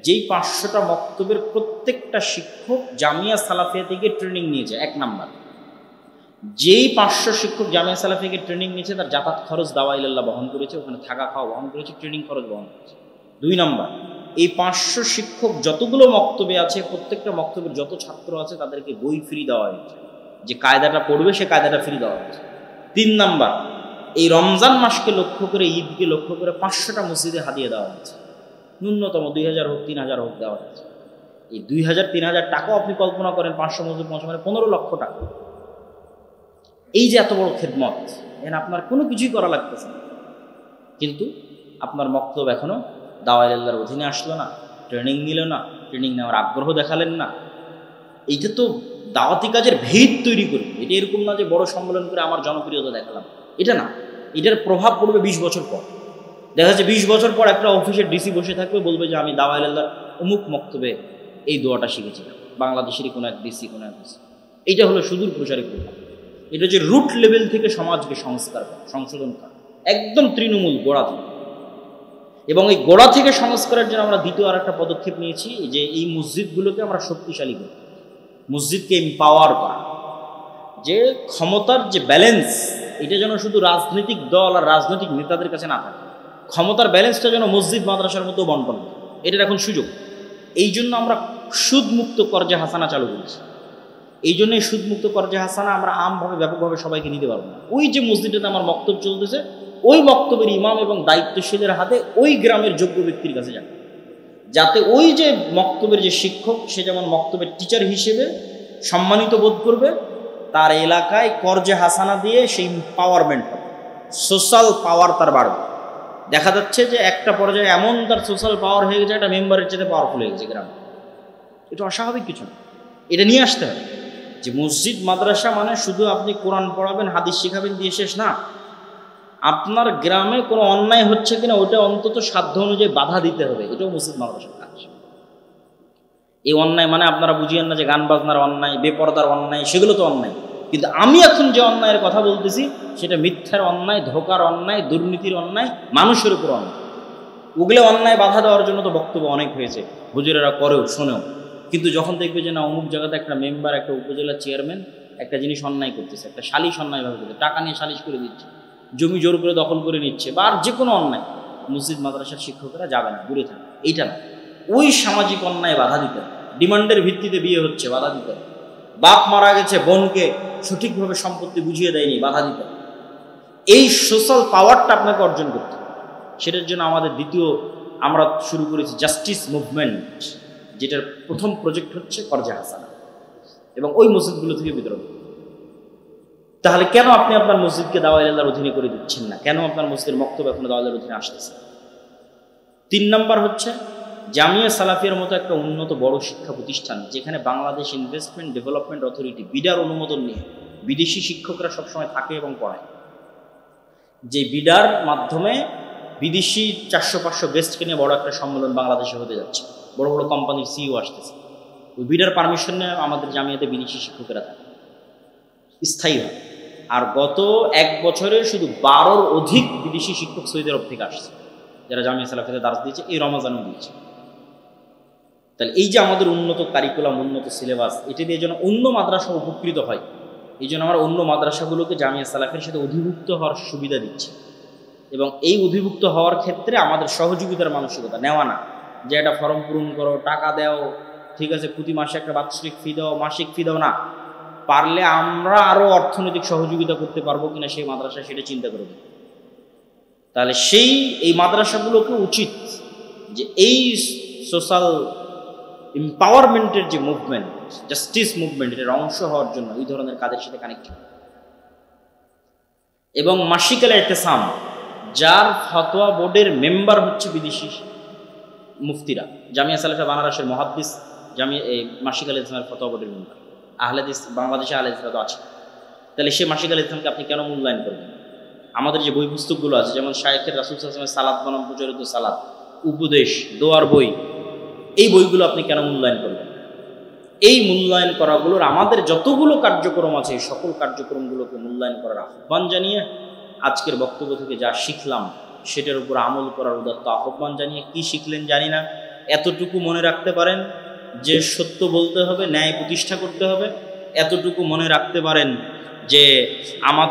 যেই 500টা মক্তবের প্রত্যেকটা শিক্ষক জামিয়া সালাফিয়া থেকে ট্রেনিং নিয়েছে। 1 নাম্বার, যেই 500 শিক্ষক জামিয়া সালাফিয়া থেকে ট্রেনিং নিয়েছে তার যাতায়াত খরচ দাওয়া ইলাল্লাহ বহন করেছে, ওখানে থাকা খাওয়া বহন করেছে, ট্রেনিং খরচ বহন করেছে। 2 নাম্বার, এই 500 শিক্ষক যতগুলো মক্তবে আছে, প্রত্যেকটা মক্তবের যত ছাত্র আছে তাদেরকে বই ফ্রি দেওয়া হয়েছে, যে কায়দাটা পড়বে সে কায়দাটা ফ্রি দেওয়া হয়েছে। 3 নাম্বার, এই রমজান মাসকে লক্ষ্য করে, ঈদকে লক্ষ্য করে 500টা মসজিদে হাদিয়া দেওয়া হয়েছে। ন্যূনতম 2000 হোক 3000 হোক দেওয়া হয়েছে। এই 2000-3000 টাকাও আপনি কল্পনা করেন, 500 মসজিদ 15 লক্ষ টাকা। এই যে এত বড় খেদমত, এখানে আপনার কোনো কিছুই করা লাগতেছে না, কিন্তু আপনার মক্তব এখনো দাওয়ায়ে আল্লাহর অধীনে আসলো না, ট্রেনিং নিল না, ট্রেনিং নেওয়ার আগ্রহ দেখালেন না। এইটা তো দাওয়াতি কাজের ভিত তৈরি করবে। এটা এরকম না যে বড় সম্মেলন করে আমার জনপ্রিয়তা দেখালাম, এটা না। এটার প্রভাব পড়বে 20 বছর পর। দেখা যাচ্ছে 20 বছর পর একটা অফিসের ডিসি বসে থাকবে, বলবে যে আমি দাওয়ায়ে আল্লাহর অমুক মক্তবে এই দোয়াটা শিখেছিলাম, বাংলাদেশেরই কোনো এক ডিসি, কোনো এক ডিসি। এইটা হলো সুদূর প্রসারী প্রভাব। এটা যে রুট লেভেল থেকে সমাজকে সংস্কার করা, সংশোধন করা, একদম তৃণমূল গোড়া থেকে। এবং এই গোড়া থেকে সংস্কারের জন্য আমরা দ্বিতীয় আর একটা পদক্ষেপ নিয়েছি, যে এই মসজিদগুলোকে আমরা শক্তিশালী করি, মসজিদকে এম্পাওয়ার করা, যে ক্ষমতার যে ব্যালেন্স, এটা যেন শুধু রাজনৈতিক দল আর রাজনৈতিক নেতাদের কাছে না থাকে, ক্ষমতার ব্যালেন্সটা যেন মসজিদ মাদ্রাসার মতো বন্টন। এটার এখন সুযোগ। এই জন্য আমরা সুদমুক্ত কর্জে হাসানা চালু করেছি। এই জন্য এই সুদমুক্ত কর্জে হাসানা আমরা আমভাবে ব্যাপকভাবে সবাইকে নিতে পারবো না। ওই যে মসজিদটাতে আমার মক্তব চলতেছে, ওই মক্তবের ইমাম এবং দায়িত্বশীলের হাতে ওই গ্রামের যোগ্য ব্যক্তির কাছে যাবে, যাতে ওই যে মক্তবের যে শিক্ষক, সে যেমন মক্তবের টিচার হিসেবে সম্মানিত বোধ করবে, তার এলাকায় কর্জে হাসানা দিয়ে সেই পাওয়ারমেন্ট হবে, সোশ্যাল পাওয়ার তার বাড়বে। দেখা যাচ্ছে যে একটা পর্যায়ে এমন তার সোশ্যাল পাওয়ার হয়ে গেছে, একটা মেম্বারের চেয়ে পাওয়ারফুল হয়ে গেছে গ্রামে। এটা অস্বাভাবিক কিছু না, এটা নিয়ে আসতে হবে। যে মসজিদ মাদ্রাসা মানে শুধু আপনি কোরআন পড়াবেন, হাদিস শিখাবেন দিয়ে শেষ না। আপনার গ্রামে কোনো অন্যায় হচ্ছে কিনা ওটা অন্তত সাধ্য অনুযায়ী বাধা দিতে হবে, এটাও মসজিদ মাদ্রাসার কাজ। এই অন্যায় মানে আপনারা বুঝিয়েন না যে গান বাজনার অন্যায়, বেপরদার অন্যায়, সেগুলো তো অন্যায়। কিন্তু আমি এখন যে অন্যায়ের কথা বলতেছি সেটা মিথ্যার অন্যায়, ধোকার অন্যায়, দুর্নীতির অন্যায়, মানুষের উপর অন্যায়। ওগুলো অন্যায় বাধা দেওয়ার জন্য তো বক্তব্য অনেক হয়েছে, হুজুরেরা করেও, শোনেও। কিন্তু যখন দেখবে যে না, অমুক জায়গাতে একটা মেম্বার, একটা উপজেলা চেয়ারম্যান একটা জিনিস অন্যায় করতেছে, একটা সালিশ অন্যায়ভাবে করতে, টাকা নিয়ে সালিশ করে দিচ্ছে, জমি জোর করে দখল করে নিচ্ছে, বা আর যে কোনো অন্যায়, মসজিদ মাদ্রাসার শিক্ষকেরা যাবে না, দূরে থাকে। এইটা না, ওই সামাজিক অন্যায় বাধা দিতে, ডিমান্ডের ভিত্তিতে বিয়ে হচ্ছে বাধা দিতে, বাপ মারা গেছে, বোনকে সঠিকভাবে সম্পত্তি বুঝিয়ে দেয়নি, বাধা দিতে। এই সোশ্যাল পাওয়ারটা আপনাকে অর্জন করতে, সেটার জন্য আমাদের দ্বিতীয় আমরা শুরু করেছি জাস্টিস মুভমেন্ট, যেটার প্রথম প্রজেক্ট হচ্ছে কর্জে হাসানা, এবং ওই মসজিদগুলো থেকে বিতরণ। তাহলে কেন আপনি আপনার মসজিদকে দাওয়ায়ে আল্লাহর অধীনে করে দিচ্ছেন না? কেন আপনার মসজিদের মক্তব এখনো দাওয়ায়ে আল্লাহর অধীনে আসতেছে? 3 নাম্বার হচ্ছে জামিয়া সালাফিয়ার মতো একটা উন্নত বড় শিক্ষা প্রতিষ্ঠান, যেখানে বাংলাদেশ ইনভেস্টমেন্ট ডেভেলপমেন্ট অথরিটি বিডার অনুমোদন নিয়ে বিদেশি শিক্ষকরা সবসময় থাকে এবং পড়ায়। যে বিডার মাধ্যমে বিদেশি 400-500 গেস্টকে নিয়ে বড় একটা সম্মেলন বাংলাদেশে হতে যাচ্ছে, বড় বড় কোম্পানির সিইও আসতেছে। ওই বিডার পারমিশন নিয়ে আমাদের জামিয়াতে বিদেশি শিক্ষকেরা থাকে স্থায়ীভাবে। আর গত 1 বছরে শুধু 12-র অধিক বিদেশি শিক্ষক সৌদি আরব থেকে আসছে, যারা জামিয়া সালাফিয়াতে দার্স দিয়েছে, এই রমাজানও দিয়েছে। তাহলে এই যে আমাদের উন্নত কারিকুলাম, উন্নত সিলেবাস, এটা দিয়ে যেন অন্য মাদ্রাসা উপকৃত হয়, এই জন্য আমরা অন্য মাদ্রাসাগুলোকে জামিয়া সালাফিয়ার সাথে অধিভুক্ত হওয়ার সুবিধা দিচ্ছি। এবং এই অধিভুক্ত হওয়ার ক্ষেত্রে আমাদের সহযোগিতার মানসিকতা নেওয়া না, যে একটা ফর্ম পূরণ করো, টাকা দাও, ঠিক আছে, প্রতি মাসে একটা বাৎসরিক ফি দাও, মাসিক ফি দাও না। পারলে আমরা আরও অর্থনৈতিক সহযোগিতা করতে পারবো কিনা সেই মাদ্রাসা, সেটা চিন্তা করবে। তাহলে এই মাদ্রাসাগুলোকে উচিত যে এই সোশ্যাল এম্পাওয়ারমেন্টের যে মুভমেন্ট, জাস্টিস মুভমেন্ট, এর অংশ হওয়ার জন্য এই ধরনের কাজের সাথে কানেক্ট। এবং মাসিকাল ইতিসাম, যার ফতোয়া বোর্ডের মেম্বার হচ্ছে বিদেশি মুফতিরা, জামিয়া সালাফিয়া বানারসের মুহাদ্দিস মাসিকাল ইতিসামের ফতোয়া বোর্ডের মেম্বার, আহলে হাদিস বাংলাদেশে আহলে হাদিসরা তো আছে। তাহলে সে মাসিকাল ইতিসামকে আপনি কেন মূল্যায়ন করবেন? আমাদের যে বই পুস্তকগুলো আছে, যেমন শায়েখের রাসূল সাল্লাল্লাহু আলাইহি ওয়াসাল্লামের সালাত বনাম প্রচলিত সালাত, উপদেশ, দোয়ার বই, এই বইগুলো আপনি কেন মূল্যায়ন করবেন? এই মূল্যায়ন করাগুলোর আমাদের যতগুলো কার্যক্রম আছে, এই সকল কার্যক্রমগুলোকে মূল্যায়ন করার আহ্বান জানিয়ে, আজকের বক্তব্য থেকে যা শিখলাম সেটার উপর আমল করার উদাত্ত আহ্বান জানিয়ে, কি শিখলেন জানি না, এতটুকু মনে রাখতে পারেন যে সত্য বলতে হবে, ন্যায় প্রতিষ্ঠা করতে হবে। এতটুকু মনে রাখতে পারেন যে আমাদের